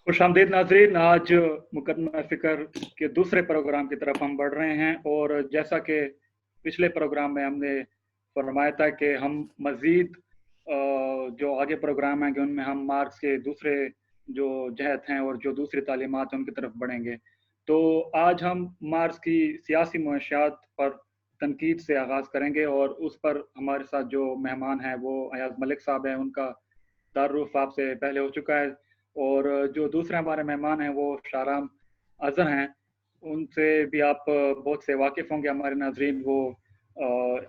खुशामदीद नाजरीन। आज मुकदमा फ़िक्र के दूसरे प्रोग्राम की तरफ हम बढ़ रहे हैं और जैसा कि पिछले प्रोग्राम में हमने फरमाया था कि हम मज़ीद जो आगे प्रोग्राम हैं कि उनमें हम मार्क्स के दूसरे जो जहत हैं और जो दूसरी तालीमात हैं उनकी तरफ बढ़ेंगे। तो आज हम मार्क्स की सियासी मुआशात पर तनकीद से आगाज़ करेंगे और उस पर हमारे साथ जो मेहमान हैं वो अयाज़ मलिक साहब हैं। उनका तारुफ आपसे पहले हो चुका है और जो दूसरे हमारे मेहमान हैं वो शाहराम अज़हर हैं। उनसे भी आप बहुत से वाकिफ़ होंगे हमारे नाज़रीन। वो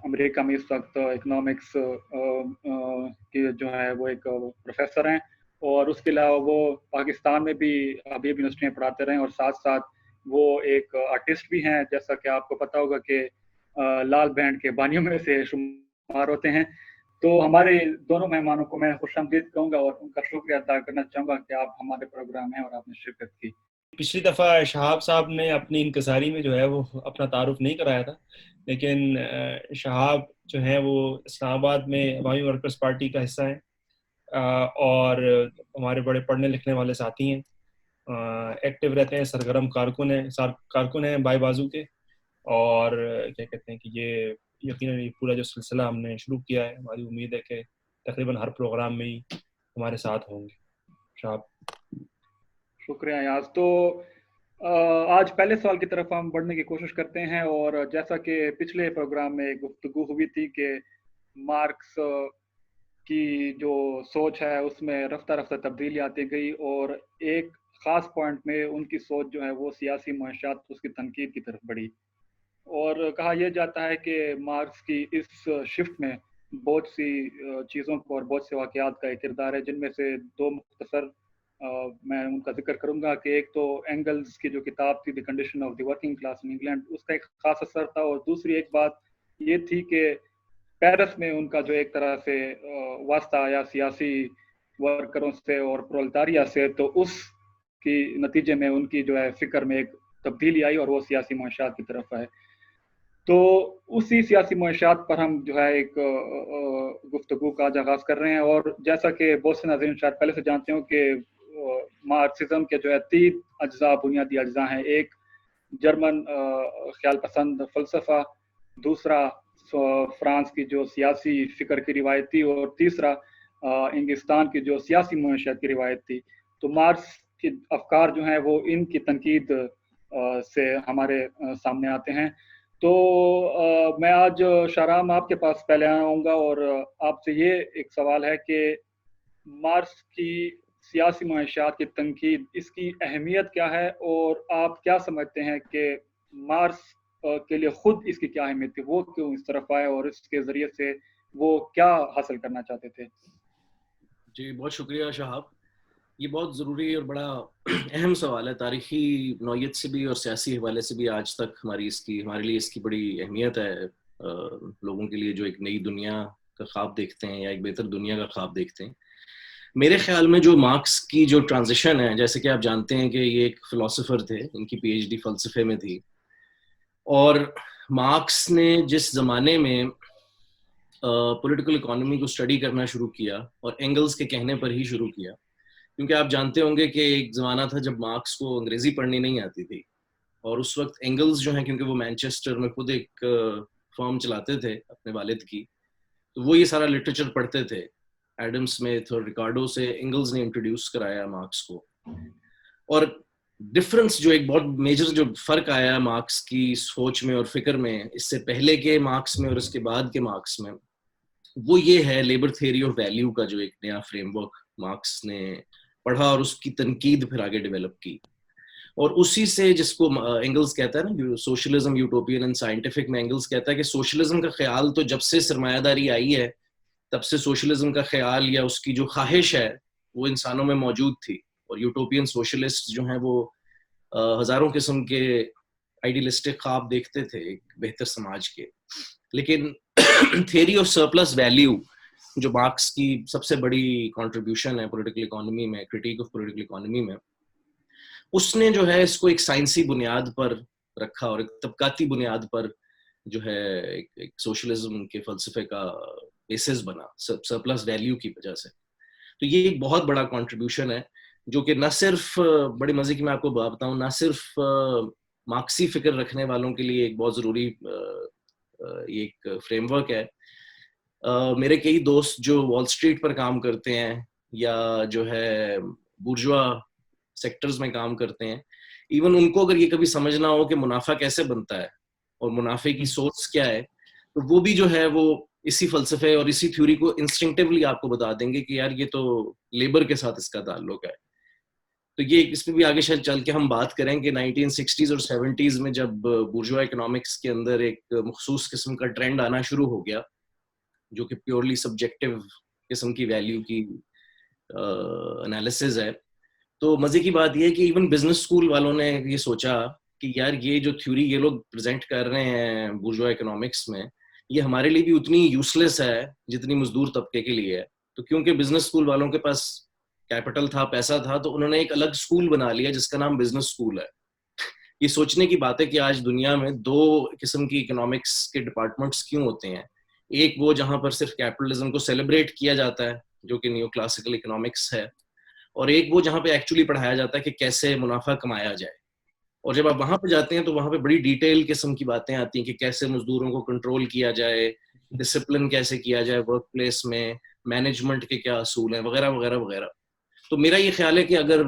अमेरिका में इस वक्त इकोनॉमिक्स की जो है वो एक प्रोफेसर हैं और उसके अलावा वो पाकिस्तान में भी हबीब यूनिवर्सिटी में पढ़ाते रहे और साथ साथ वो एक आर्टिस्ट भी हैं, जैसा कि आपको पता होगा कि लाल बैंड के बानियों में से शुमार होते हैं। तो हमारे दोनों मेहमानों को मैं खुशामदीद कहूँगा और उनका शुक्रिया अदा करना चाहूँगा कि आप हमारे प्रोग्राम में और आपने शिरकत की। पिछली दफ़ा शहाब साहब ने अपनी इंकसारी में जो है वो अपना तारुफ नहीं कराया था, लेकिन शहाब जो है वो इस्लामाबाद में अवामी वर्कर्स पार्टी का हिस्सा है और हमारे बड़े पढ़ने लिखने वाले साथी हैं, एक्टिव रहते हैं, सरगर्म कारकुन हैं बाई बाजू के। और क्या कहते हैं कि ये यकीनन ये पूरा जो सिलसिला हमने शुरू किया है, हमारी उम्मीद है कि तकरीबन हर प्रोग्राम में ही हमारे साथ होंगे। शहाब। शुक्रिया याज। तो आज पहले सवाल की तरफ हम बढ़ने की कोशिश करते हैं और जैसा कि पिछले प्रोग्राम में गुफ्तगू हुई थी कि मार्क्स की जो सोच है उसमें रफ्ता रफ्ता तब्दीली आती गई और एक ख़ास पॉइंट में उनकी सोच जो है वो सियासी मुआशात उसकी तनकीद की तरफ बढ़ी और कहा यह जाता है कि मार्क्स की इस शिफ्ट में बहुत सी चीज़ों को और बहुत से वाक़यात का एक किरदार है, जिनमें से दो मुख्तसर मैं उनका जिक्र करूंगा कि एक तो एंगल्स की जो किताब थी the condition of the working class in England, उसका एक खास असर था और दूसरी एक बात ये थी कि पेरिस में उनका जो एक तरह से वास्ता आया सियासी वर्करों से और प्रोलेटारिया से, तो उस की नतीजे में उनकी जो है फिक्र में एक तब्दीली आई और वो सियासी मुआशात की तरफ आए। तो उसी सियासी मुआशात पर हम जो है एक गुफ्तगू का आगाज़ कर रहे हैं और जैसा कि बहुत से नाज़रीन शायद पहले से जानते हो कि मार्क्सिज्म के जो है 3 अज्जा बुनियादी अज्जा हैं। एक जर्मन ख्याल पसंद फ़लसफ़ा, दूसरा फ्रांस की जो सियासी फ़िक्र की रिवायत थी और तीसरा इंग्लिस्तान की जो सियासी मुआशरत की रिवायत थी। तो मार्क्स के अफ़कार जो हैं वो इनकी तनकीद से हमारे सामने आते हैं। तो मैं आज शाहराम आपके पास पहले आऊँगा और आपसे ये एक सवाल है कि मार्क्स की सियासी मुआशात की तनकीद, इसकी अहमियत क्या है और आप क्या समझते हैं कि मार्क्स के लिए खुद इसकी क्या अहमियत थी? वो क्यों इस तरफ आए और इसके ज़रिए से वो क्या हासिल करना चाहते थे? जी, बहुत शुक्रिया शहाब। ये बहुत ज़रूरी और बड़ा अहम सवाल है, तारीखी नौयत से भी और सियासी हवाले से भी। आज तक हमारे लिए इसकी बड़ी अहमियत है। लोगों के लिए जो एक नई दुनिया का ख्वाब देखते हैं या एक बेहतर दुनिया का ख्वाब देखते हैं। मेरे ख्याल में जो मार्क्स की जो ट्रांजिशन है, जैसे कि आप जानते हैं कि ये एक फिलोसोफर थे, इनकी पीएचडी फ़लसफ़े में थी। और मार्क्स ने जिस ज़माने में पॉलिटिकल इकोनॉमी को स्टडी करना शुरू किया, और एंगल्स के कहने पर ही शुरू किया, क्योंकि आप जानते होंगे कि एक ज़माना था जब मार्क्स को अंग्रेज़ी पढ़नी नहीं आती थी। और उस वक्त एंगल्स जो हैं, क्योंकि वो मैनचेस्टर में खुद एक फर्म चलाते थे अपने वालिद की, तो वो ये सारा लिटरेचर पढ़ते थे। एडम स्मिथ और रिकार्डो से एंगल्स ने इंट्रोड्यूस कराया मार्क्स को। और डिफरेंस जो एक बहुत मेजर जो फर्क आया मार्क्स की सोच में और फिक्र में, इससे पहले के मार्क्स में और इसके बाद के मार्क्स में, वो ये है लेबर थ्योरी ऑफ वैल्यू का जो एक नया फ्रेमवर्क मार्क्स ने पढ़ा और उसकी तनकीद फिर आगे डेवलप की। और उसी से, जिसको एंगल्स कहता है ना सोशलिज्म यूटोपियन एंड साइंटिफिक, में एंगल्स कहता है कि सोशलिज्म का ख्याल तो जब से सरमायादारी आई है तब से सोशलिज्म का ख्याल या उसकी जो ख्वाहिश है वो इंसानों में मौजूद थी। और यूटोपियन सोशलिस्ट जो हैं वो हजारों किस्म के आइडियलिस्टिक ख्वाब देखते थे एक बेहतर समाज के। लेकिन थियरी ऑफ सरप्लस वैल्यू, जो मार्क्स की सबसे बड़ी कंट्रीब्यूशन है पॉलिटिकल इकोनॉमी में, क्रिटिक ऑफ पॉलिटिकल इकोनॉमी में, उसने जो है इसको एक साइंसी बुनियाद पर रखा और एक तबकाती बुनियाद पर जो है एक सोशलिज्म के फलसफे का बेसिस बना, सरप्लस वैल्यू की वजह से। तो ये एक बहुत बड़ा कंट्रीब्यूशन है जो कि न सिर्फ बड़ी मजे की मैं आपको बात बताऊं, ना सिर्फ मार्क्सी फिक्र रखने वालों के लिए एक बहुत जरूरी ये एक फ्रेमवर्क है। मेरे कई दोस्त जो वॉल स्ट्रीट पर काम करते हैं या जो है बुर्जुआ सेक्टर्स में काम करते हैं, इवन उनको अगर ये कभी समझना हो कि मुनाफा कैसे बनता है और मुनाफे की सोर्स क्या है, तो वो भी जो है वो इसी फलसफे और इसी थ्योरी को इंस्टिंक्टिवली आपको बता देंगे कि यार ये तो लेबर के साथ इसका ताल्लुक है। तो ये इसमें भी आगे शायद चल के हम बात करें कि 1960s और 70s में जब बुर्जुआ इकोनॉमिक्स के अंदर एक मखसूस किस्म का ट्रेंड आना शुरू हो गया, जो कि प्योरली सब्जेक्टिव किस्म की वैल्यू की एनालिसिस है, तो मजे की बात यह है कि इवन बिजनेस स्कूल वालों ने ये सोचा कि यार ये जो थ्योरी ये लोग प्रेजेंट कर रहे हैं बुर्जुआ इकोनॉमिक्स में, ये हमारे लिए भी उतनी यूजलेस है जितनी मजदूर तबके के लिए है। तो क्योंकि बिजनेस स्कूल वालों के पास कैपिटल था, पैसा था, तो उन्होंने एक अलग स्कूल बना लिया जिसका नाम बिजनेस स्कूल है। ये सोचने की बात है कि आज दुनिया में दो किस्म की इकोनॉमिक्स के डिपार्टमेंट्स क्यों होते हैं। एक वो जहां पर सिर्फ कैपिटलिज्म को सेलिब्रेट किया जाता है, जो कि न्यू क्लासिकल इकोनॉमिक्स है, और एक वो जहां पे एक्चुअली पढ़ाया जाता है कि कैसे मुनाफा कमाया जाए। और जब आप वहां पे जाते हैं तो वहां पे बड़ी डिटेल किस्म की बातें आती हैं कि कैसे मजदूरों को कंट्रोल किया जाए, डिसिप्लिन कैसे किया जाए वर्क प्लेस में, मैनेजमेंट के क्या असूल हैं, वगैरह वगैरह वगैरह। तो मेरा ये ख्याल है कि अगर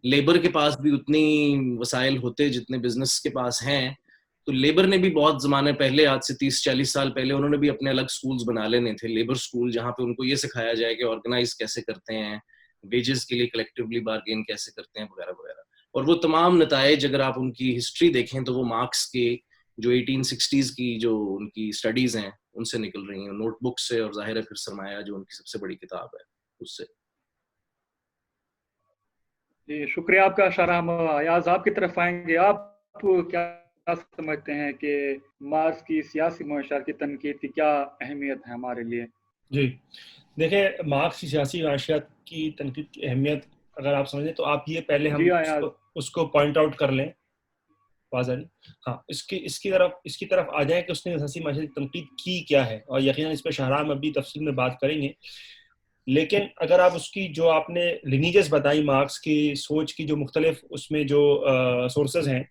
लेबर के पास भी उतनी वसाइल होते जितने बिजनेस के पास हैं, तो लेबर ने भी बहुत जमाने पहले, आज से 30-40 साल पहले, उन्होंने भी अपने अलग स्कूल्स बना लेने थे, लेबर स्कूल, जहाँ पे उनको ये सिखाया जाए कि ऑर्गेनाइज कैसे करते हैं, वेजेस के लिए कलेक्टिवली बार्गेन कैसे करते हैं, वगैरह वगैरह। और वो तमाम नताइज अगर आप उनकी हिस्ट्री देखें तो वो मार्क्स के जो 1860s की जो उनकी स्टडीज हैं उनसे निकल रही हैं, नोटबुक से, और जाहिर है फिर सरमाया जो उनकी सबसे बड़ी किताब है उससे। जी शुक्रिया आपका शारा। हम अयाज आपकी तरफ आएंगे। आप क्या समझते हैं कि मार्क्स की सियासी मुआशरत की तनकीद की क्या अहमियत है हमारे लिए? जी देखिए, मार्क्स की सियासी मुआशरत की तनकीद की अहमियत अगर आप समझें तो आप ये पहले हम उसको पॉइंट आउट कर लें। हाँ, इसकी तरफ आ जाए कि उसने सियासी मुआशरत की तनकीद की क्या है, और यकीनन इस पर शाहराम अभी तफसील में बात करेंगे। लेकिन अगर आप उसकी जो आपने लिनीजेस बताई मार्क्स की सोच की, जो मुख्तलिफ उसमें जो सोर्सेज हैं,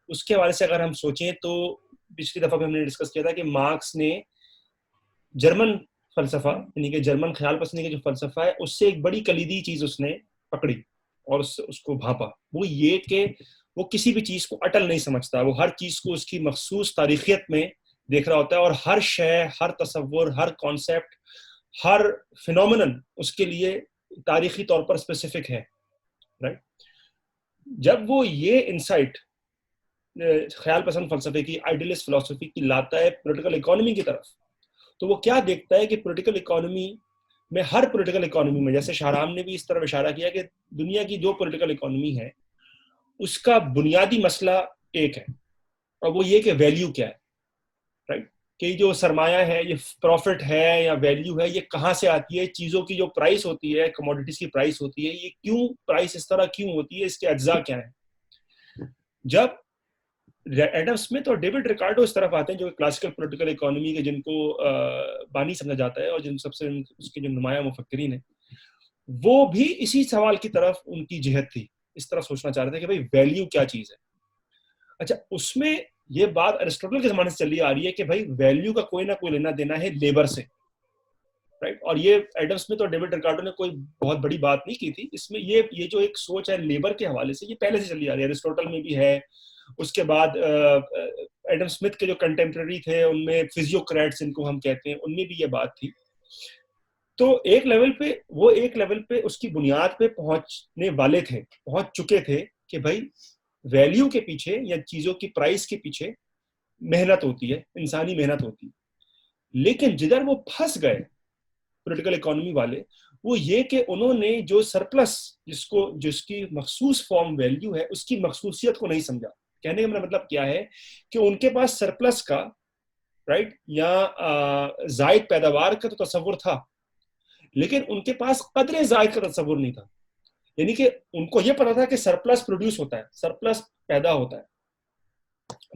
उसके हवाले से अगर हम सोचें तो पिछली दफा भी हमने डिस्कस किया था कि मार्क्स ने जर्मन फलसफा, यानी कि जर्मन ख्याल पसंदी का जो फलसफा है, उससे एक बड़ी कलीदी चीज उसने पकड़ी और उसको भापा। वो ये कि वो किसी भी चीज को अटल नहीं समझता, वो हर चीज को उसकी मखसूस तारीखियत में देख रहा होता है, और हर शय, हर तसव्वुर, हर कॉन्सेप्ट, हर फिनोमिनन उसके लिए तारीखी तौर पर स्पेसिफिक है। राइट? जब वो ये इंसाइट ख्याल पसंद फलसफे की, आइडियलिस्ट फिलॉसफी की लाता है पॉलिटिकल इकोनॉमी की तरफ, तो वो क्या देखता है कि पॉलिटिकल इकोनॉमी में, हर पॉलिटिकल इकोनॉमी में, जैसे शाहराम ने भी इस तरफ इशारा किया कि दुनिया की जो पॉलिटिकल इकोनॉमी है उसका बुनियादी मसला एक है, और वो ये कि वैल्यू क्या है। राइट? कि जो सरमाया है, ये प्रॉफिट है या वैल्यू है, ये कहाँ से आती है, चीजों की जो प्राइस होती है, कमोडिटीज की प्राइस होती है, ये क्यों प्राइस इस तरह क्यों होती है, इसके अज्जा क्या है। जब एडम स्मिथ और डेविड रिकार्डो इस तरफ आते हैं, जो क्लासिकल पॉलिटिकल इकोनॉमी के जिनको बानी समझा जाता है और जिन सबसे उसके जो नुमाया मुफक्किरीन हैं, वो भी इसी सवाल की तरफ उनकी जिहद थी, इस तरफ सोचना चाह रहे थे कि भाई वैल्यू क्या चीज है। अच्छा, उसमें ये बात अरिस्टोटल के जमाने से चली आ रही है कि भाई वैल्यू का कोई ना कोई लेना देना है लेबर से। राइट? और ये एडम स्मिथ और डेविड रिकार्डो ने कोई बहुत बड़ी बात नहीं की थी इसमें। ये जो एक सोच है लेबर के हवाले से, ये पहले से चली आ रही है, अरिस्टोटल में भी है। उसके बाद एडम स्मिथ के जो कंटेम्प्रेरी थे उनमें फिजियोक्रेट्स इनको हम कहते हैं, उनमें भी ये बात थी। तो एक लेवल पे उसकी बुनियाद पे पहुंचने वाले थे, पहुंच चुके थे कि भाई वैल्यू के पीछे या चीजों की प्राइस के पीछे मेहनत होती है, इंसानी मेहनत होती है। लेकिन जिधर वो फंस गए पॉलिटिकल इकोनॉमी वाले, वो ये कि उन्होंने जो सरप्लस, जिसकी मखसूस फॉर्म वैल्यू है, उसकी मखसूसियत को नहीं समझा। कहने का मेरा मतलब क्या है कि उनके पास सरप्लस का, राइट, या जायद पैदावार का तो तस्वुर था, लेकिन उनके पास कदरे जायद का तस्वुर नहीं था। यानी कि उनको ये पता था कि सरप्लस प्रोड्यूस होता है, सरप्लस पैदा होता है,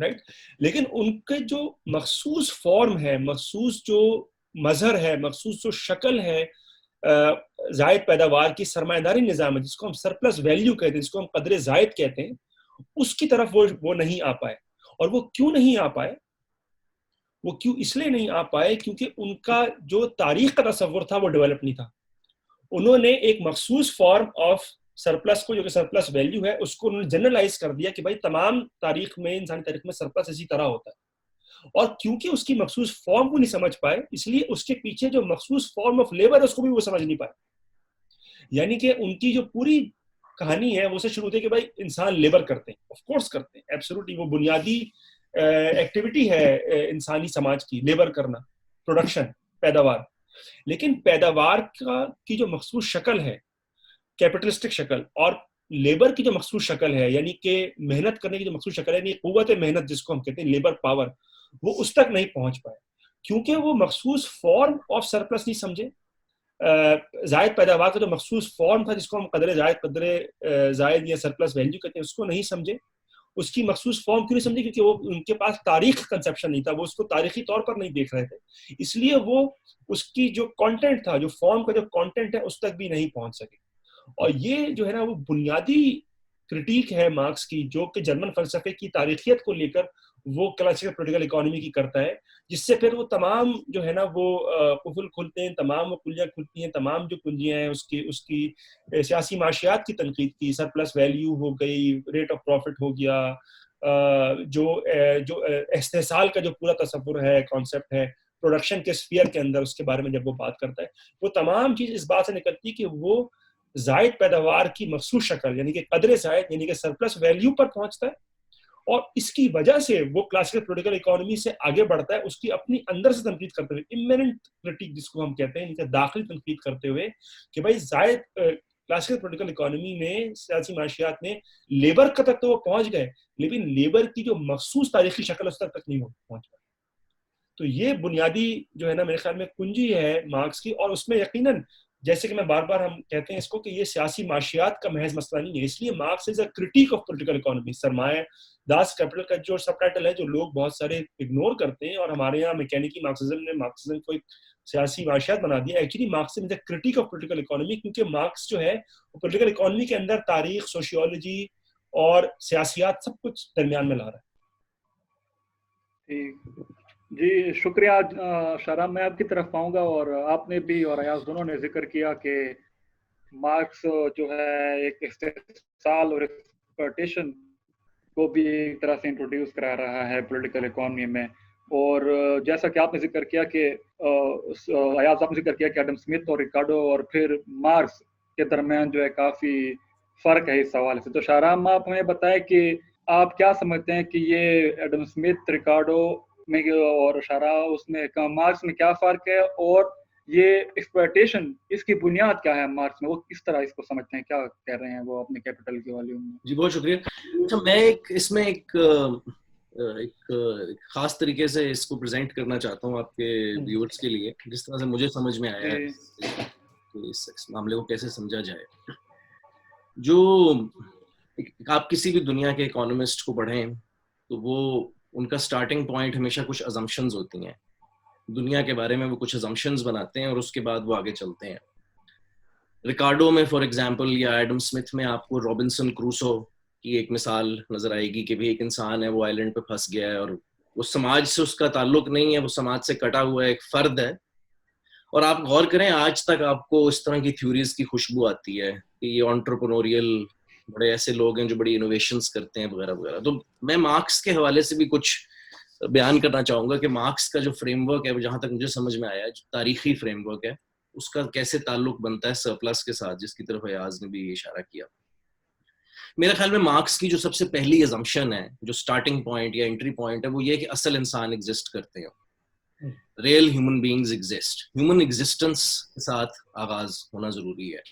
राइट, लेकिन उनके जो मखसूस फॉर्म है, मखसूस जो मजहर है, मखसूस जो शक्ल है जायद पैदावार की सरमायादारी निज़ाम है, जिसको हम सरप्लस वैल्यू कहते हैं, जिसको हम कदर जायद कहते हैं, उसकी तरफ वो नहीं आ पाए। और वो क्यों नहीं आ पाए? वो क्यों इसलिए नहीं आ पाए क्योंकि उनका जो तारीख का तसव्वुर था वो डेवलप नहीं था। उन्होंने एक मखसूस फॉर्म ऑफ सरप्लस को, जो कि सरप्लस वैल्यू है, उसको उन्होंने जनरलाइज कर दिया कि भाई तमाम तारीख में, इंसानी तारीख में सरप्लस इसी तरह होता है। और क्योंकि उसकी मखसूस फॉर्म को नहीं समझ पाए, इसलिए उसके पीछे जो मखसूस फॉर्म ऑफ लेबर है उसको भी वो समझ नहीं पाए। यानी कि उनकी जो पूरी कहानी है वो से शुरू होती है कि भाई इंसान लेबर करते हैं, ऑफ कोर्स करते हैं, एब्सोल्युटली, वो बुनियादी एक्टिविटी है इंसानी समाज की, लेबर करना, प्रोडक्शन, पैदावार। लेकिन पैदावार की जो मखसूस शक्ल है, कैपिटलिस्टिक शक्ल, और लेबर की जो मखसूस शक्ल है, यानी कि मेहनत करने की जो मखसूस शक्ल है, यानी कुव्वत मेहनत जिसको हम कहते हैं, लेबर पावर, वो उस तक नहीं पहुंच पाए क्योंकि वो मखसूस फॉर्म ऑफ सरप्लस नहीं समझे। जायद पैदावार का जो मखसूस फॉर्म था, जिसको हम कदर जायद या सरप्लस वैल्यू कहते हैं, उसको नहीं समझे। उसकी मखसूस फॉर्म क्यों नहीं समझे? क्योंकि वो उनके पास तारीख कंसेप्शन नहीं था, वो उसको तारीखी तौर पर नहीं देख रहे थे, इसलिए वो उसकी जो कंटेंट था, जो फॉर्म का जो कंटेंट है, उस तक भी नहीं पहुंच सके। और ये जो है ना, वो बुनियादी क्रिटिक है मार्क्स की, जो कि जर्मन फलसफे की तारीखियत को लेकर वो क्लासिकल पॉलिटिकल इकोनॉमी की करता है, जिससे फिर वो तमाम जो है ना वो कुफुल खुलते हैं, तमाम वो कुंजियां खुलती हैं, तमाम जो कुंजियां हैं उसकी सियासी माशियात की तनकीद की, सरप्लस वैल्यू हो गई, रेट ऑफ प्रॉफिट हो गया, जो इस्तेहसाल का जो पूरा तस्वुर है, कॉन्सेप्ट है प्रोडक्शन के स्फीयर के अंदर, उसके बारे में जब वो बात करता है, वो तमाम चीज इस बात से निकलती है कि वो जायद पैदावार की मखसूस शक्ल, यानी कि कदर जायद, यानी कि सरप्लस वैल्यू पर पहुंचता है, और इसकी वजह से वो क्लासिकल पॉलिटिकल इकोनॉमी से आगे बढ़ता है, उसकी अपनी अंदर से तनकीद करते हुए, इम्मिनेंट क्रिटिक जिसको हम कहते हैं, इनका दाखिली तनकीद करते हुए कि भाई जायद क्लासिकल पॉलिटिकल इकोनॉमी में, सियासी माशियात में लेबर का तक तो वो पहुंच गए, लेकिन लेबर की जो मखसूस तारीखी शक्ल उस तक नहीं पहुंच पाए। तो ये बुनियादी जो है ना, मेरे ख्याल में कुंजी है मार्क्स की, और उसमें यकीनन, जैसे कि मैं बार बार हम कहते हैं इसको, कि ये सियासी माशियात का महज मसला नहीं है, इसलिए Marx is a critique of political economy. सरमायादास कैपिटल का जो सबटाइटल है, जो लोग बहुत सारे इग्नोर करते हैं, और हमारे यहाँ मैकेनिकी मार्क्सिज्म ने मार्क्सिज्म को एक सियासी माशियात बना दिया। Actually Marxism is a critique of political economy, क्योंकि मार्क्स जो है वो पॉलिटिकल इकोनॉमी के अंदर तारीख, सोशियोलॉजी और सियासियात सब कुछ दरमियान में ला रहा है। जी शुक्रिया शाहराम, मैं आपकी तरफ आऊँगा। और आपने भी और अयाज दोनों ने जिक्र किया कि मार्क्स जो है एक इस्तेहसाल और एक्सप्लॉयटेशन को भी एक तरह से इंट्रोड्यूस करा रहा है पॉलिटिकल इकोनॉमी में। और जैसा कि आपने जिक्र किया कि अयाज आपने जिक्र किया कि एडम स्मिथ और रिकार्डो और फिर मार्क्स के दरमियान जो है काफ़ी फ़र्क है इस हवाले से। तो शाहराम, आप हमें बताएं कि आप क्या समझते हैं कि ये एडम स्मिथ, रिकार्डो में और शारा उसमें मार्क्स में क्या फ़र्क है, और ये एक्सप्लॉयटेशन, इसकी बुनियाद क्या है मार्क्स में, वो किस तरह इसको समझते हैं, क्या कह रहे हैं वो अपने कैपिटल के वॉल्यूम में? जी बहुत शुक्रिया। अच्छा, मैं इसमें एक खास तरीके से इसको प्रेजेंट करना चाहता हूँ आपके व्यूअर्स के लिए, जिस तरह से मुझे समझ में आया है कि इस मामले को कैसे समझा जाए। जो आप किसी भी दुनिया के इकोनॉमिस्ट को पढ़ें तो वो उनका स्टार्टिंग पॉइंट हमेशा कुछ अजम्पशंस होती हैं दुनिया के बारे में, वो कुछ अजम्पशंस बनाते हैं और उसके बाद वो आगे चलते हैं। रिकार्डो में फॉर एग्जांपल या एडम स्मिथ में आपको रॉबिन्सन क्रूसो की एक मिसाल नजर आएगी कि भी एक इंसान है, वो आइलैंड पे फंस गया है और वो समाज से उसका ताल्लुक नहीं है, वो समाज से कटा हुआ एक फर्द है। और आप गौर करें, आज तक आपको इस तरह की थ्योरीज की खुशबू आती है कि ये एंटरप्रेन्योरियल बड़े ऐसे लोग हैं जो बड़ी इनोवेशंस करते हैं वगैरह वगैरह। तो मैं मार्क्स के हवाले से भी कुछ बयान करना चाहूंगा कि मार्क्स का जो फ्रेमवर्क है, जहां तक मुझे समझ में आया, जो तारीखी फ्रेमवर्क है, उसका कैसे ताल्लुक बनता है सरप्लस के साथ, जिसकी तरफ अयाज ने भी इशारा किया। मेरे ख्याल में मार्क्स की जो सबसे पहली अजम्पशन है, जो स्टार्टिंग पॉइंट या एंट्री पॉइंट है, वो ये कि असल इंसान एग्जिस्ट करते हैं, real human beings exist. Human existence के साथ आगाज होना जरूरी है।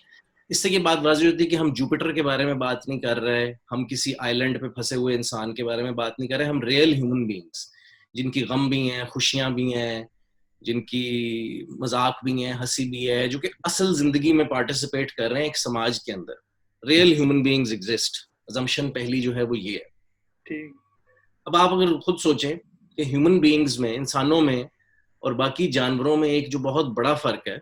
इससे ये बात वाज़ेह होती है कि हम जुपिटर के बारे में बात नहीं कर रहे, हम किसी आइलैंड पे फंसे हुए इंसान के बारे में बात नहीं कर रहे, हम रियल ह्यूमन बीइंग्स, जिनकी गम भी हैं, खुशियां भी हैं, जिनकी मजाक भी है, हंसी भी है, जो कि असल जिंदगी में पार्टिसिपेट कर रहे हैं एक समाज के अंदर। Real human beings exist, assumption पहली जो है वो ये है। ठीक। अब आप अगर खुद सोचें कि ह्यूमन बीइंग्स में, इंसानों में और बाकी जानवरों में एक जो बहुत बड़ा फर्क है,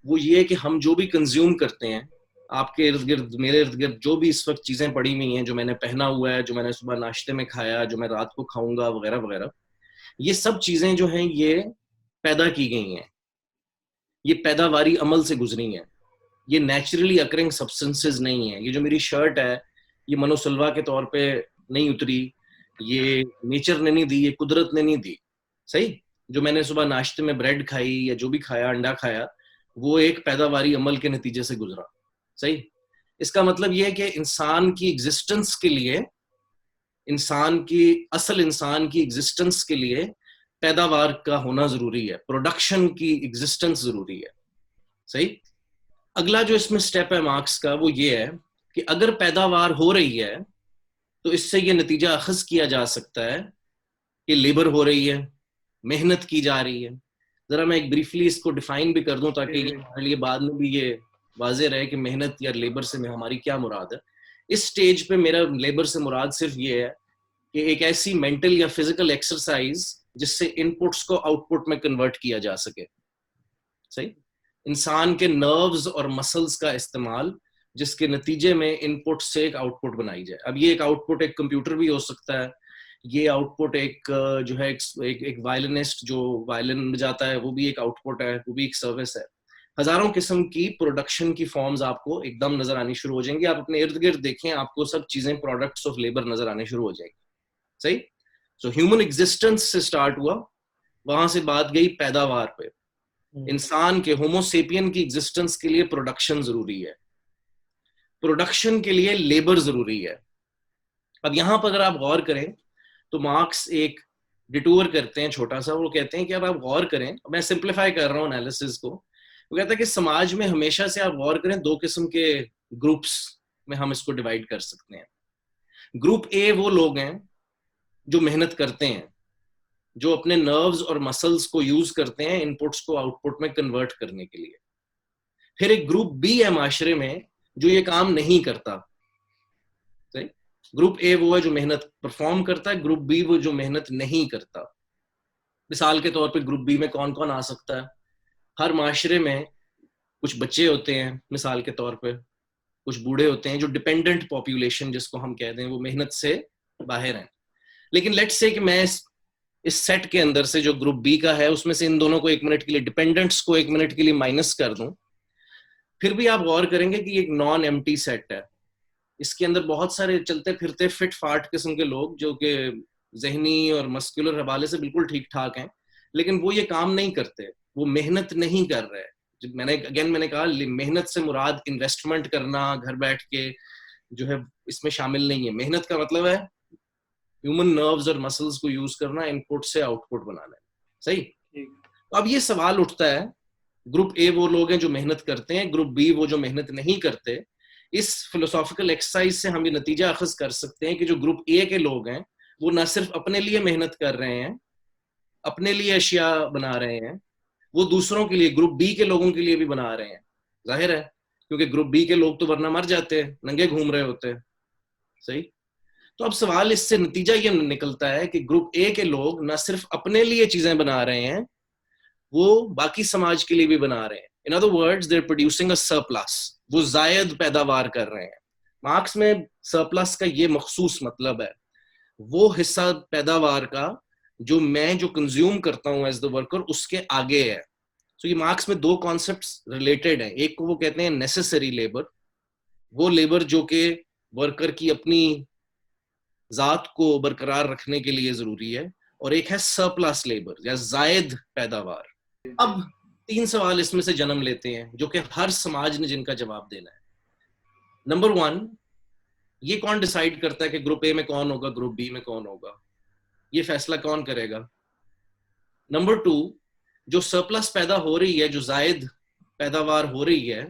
वो ये है कि हम जो भी कंज्यूम करते हैं, आपके इर्द गिर्द, मेरे इर्द गिर्द जो भी इस वक्त चीजें पड़ी हुई हैं, जो मैंने पहना हुआ है, जो मैंने सुबह नाश्ते में खाया, जो मैं रात को खाऊंगा वगैरह वगैरह, ये सब चीजें जो हैं ये पैदा की गई हैं, ये पैदावारी अमल से गुजरी हैं, ये नेचुरली अकरिंग सब्सटेंसेस नहीं है। ये जो मेरी शर्ट है ये मनोसलवा के तौर पे नहीं उतरी, ये नेचर ने नहीं दी, ये कुदरत ने नहीं दी। सही, जो मैंने सुबह नाश्ते में ब्रेड खाई या जो भी खाया, अंडा खाया, वो एक पैदावारी अमल के नतीजे से गुजरा। सही, इसका मतलब ये है कि इंसान की एग्जिस्टेंस के लिए, इंसान की एग्जिस्टेंस के लिए पैदावार का होना जरूरी है, प्रोडक्शन की एग्जिस्टेंस जरूरी है। सही, अगला जो इसमें स्टेप है मार्क्स का वो ये है कि अगर पैदावार हो रही है तो इससे ये नतीजा अखज़ किया जा सकता है कि लेबर हो रही है, मेहनत की जा रही है। जरा मैं एक ब्रीफली इसको डिफाइन भी कर दूं ताकि हमारे लिए बाद में भी ये वाज़ेह रहे कि मेहनत या लेबर से हमारी क्या मुराद है। इस स्टेज पे मेरा लेबर से मुराद सिर्फ ये है कि एक ऐसी मेंटल या फिजिकल एक्सरसाइज जिससे इनपुट्स को आउटपुट में कन्वर्ट किया जा सके। सही, इंसान के नर्व्स और मसल्स का इस्तेमाल जिसके नतीजे में इनपुट से एक आउटपुट बनाई जाए। अब ये एक आउटपुट एक कंप्यूटर भी हो सकता है, ये आउटपुट एक जो है एक वायलिनिस्ट जो वायलिन बजाता है वो भी एक आउटपुट है, वो भी एक सर्विस है। हजारों किस्म की प्रोडक्शन की फॉर्म्स आपको एकदम नजर आनी शुरू हो जाएंगी। आप अपने इर्द गिर्द देखें, आपको सब चीजें प्रोडक्ट्स ऑफ लेबर नजर आने शुरू हो जाएंगी। सही, सो ह्यूमन एग्जिस्टेंस से स्टार्ट हुआ, वहां से बात गई पैदावार पे। इंसान के होमोसेपियन की एग्जिस्टेंस के लिए प्रोडक्शन जरूरी है, प्रोडक्शन के लिए लेबर जरूरी है। अब यहां पर अगर आप गौर करें तो मार्क्स एक डिटूर करते हैं छोटा सा, वो कहते हैं कि अब आप गौर करें, मैं सिंप्लीफाई कर रहा हूं एनालिसिस को, वो कहता है कि समाज में हमेशा से आप गौर करें दो किस्म के ग्रुप्स में हम इसको डिवाइड कर सकते हैं। ग्रुप ए वो लोग हैं जो मेहनत करते हैं, जो अपने नर्व्स और मसल्स को यूज करते हैं इनपुट्स को आउटपुट में कन्वर्ट करने के लिए। फिर एक ग्रुप बी है माशरे में जो ये काम नहीं करता। सही, ग्रुप ए वो है जो मेहनत परफॉर्म करता है, ग्रुप बी वो जो मेहनत नहीं करता। मिसाल के तौर पे ग्रुप बी में कौन कौन आ सकता है? हर माशरे में कुछ बच्चे होते हैं, मिसाल के तौर पे कुछ बूढ़े होते हैं, जो डिपेंडेंट पॉपुलेशन जिसको हम कहते हैं, वो मेहनत से बाहर हैं। लेकिन लेट्स से कि मैं इस सेट के अंदर से जो ग्रुप बी का है उसमें से इन दोनों को 1 मिनट के लिए, डिपेंडेंट्स को 1 मिनट के लिए माइनस कर दूं, फिर भी आप गौर करेंगे कि एक नॉन एम्प्टी सेट है। इसके अंदर बहुत सारे चलते फिरते फिट फाट किस्म के लोग जो कि जहनी और मस्कुलर हवाले से बिल्कुल ठीक ठाक हैं, लेकिन वो ये काम नहीं करते, वो मेहनत नहीं कर रहे। मैंने कहा मेहनत से मुराद इन्वेस्टमेंट करना घर बैठ के जो है इसमें शामिल नहीं है। मेहनत का मतलब है ह्यूमन नर्व्स और मसल्स को यूज करना, इनपुट से आउटपुट बनाना। सही, तो अब ये सवाल उठता है, ग्रुप ए वो लोग हैं जो मेहनत करते हैं, ग्रुप बी वो जो मेहनत नहीं करते। इस फिलोसॉफिकल एक्सरसाइज से हम ये नतीजा अखज कर सकते हैं कि जो ग्रुप ए के लोग हैं वो न सिर्फ अपने लिए मेहनत कर रहे हैं, अपने लिए अशिया बना रहे हैं, वो दूसरों के लिए, ग्रुप बी के लोगों के लिए भी बना रहे हैं। जाहिर है, क्योंकि ग्रुप बी के लोग तो वरना मर जाते हैं, नंगे घूम रहे होते हैं। सही, तो अब सवाल इससे नतीजा ये निकलता है कि ग्रुप ए के लोग न सिर्फ अपने लिए चीजें बना रहे हैं, वो बाकी समाज के लिए भी बना रहे हैं। In other words, they are producing a surplus, वो जायद पैदावार कर रहे हैं। मार्क्स में सरप्लस का ये मखसूस मतलब है वो हिस्सा पैदावार का जो मैं जो कंज्यूम करता हूं एज द वर्कर उसके आगे है। तो ये मार्क्स में दो कॉन्सेप्ट्स रिलेटेड हैं। एक को वो कहते हैं नेसेसरी लेबर, वो लेबर जो कि वर्कर की अपनी जात को बरकरार रखने के लिए जरूरी है, और एक है सरप्लस लेबर या जायद पैदावार। अब 3 सवाल इसमें से जन्म लेते हैं जो कि हर समाज ने जिनका जवाब देना है। नंबर 1, ये कौन डिसाइड करता है कि ग्रुप ए में कौन होगा, ग्रुप बी में कौन होगा? ये फैसला कौन करेगा? नंबर 2, जो सरप्लस पैदा हो रही है, जो जायद पैदावार हो रही है,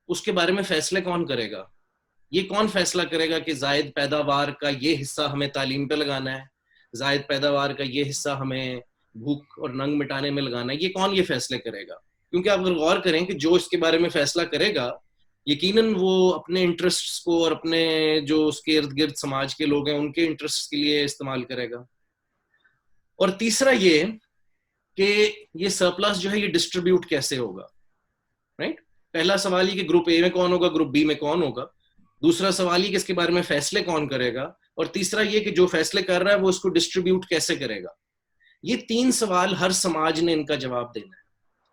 उसके बारे में फैसले कौन करेगा? ये कौन फैसला करेगा कि जायद पैदावार का ये हिस्सा हमें तालीम पे लगाना है, जायद पैदावार का ये हिस्सा हमें भूख और नंग मिटाने में लगाना है? ये कौन ये फैसले करेगा? क्योंकि आप अगर गौर करें कि जो इसके बारे में फैसला करेगा यकीनन वो अपने इंटरेस्ट्स को और अपने जो उसके इर्द गिर्द समाज के लोग हैं उनके इंटरेस्ट्स के लिए इस्तेमाल करेगा। और तीसरा ये कि ये सरप्लस जो है ये डिस्ट्रीब्यूट कैसे होगा? राइट। पहला सवाल ही कि ग्रुप ए में कौन होगा, ग्रुप बी में कौन होगा। दूसरा सवाल ही कि इसके बारे में फैसले कौन करेगा, और तीसरा ये कि जो फैसले कर रहा है वो इसको डिस्ट्रीब्यूट कैसे करेगा। ये 3 सवाल हर समाज ने इनका जवाब देना है।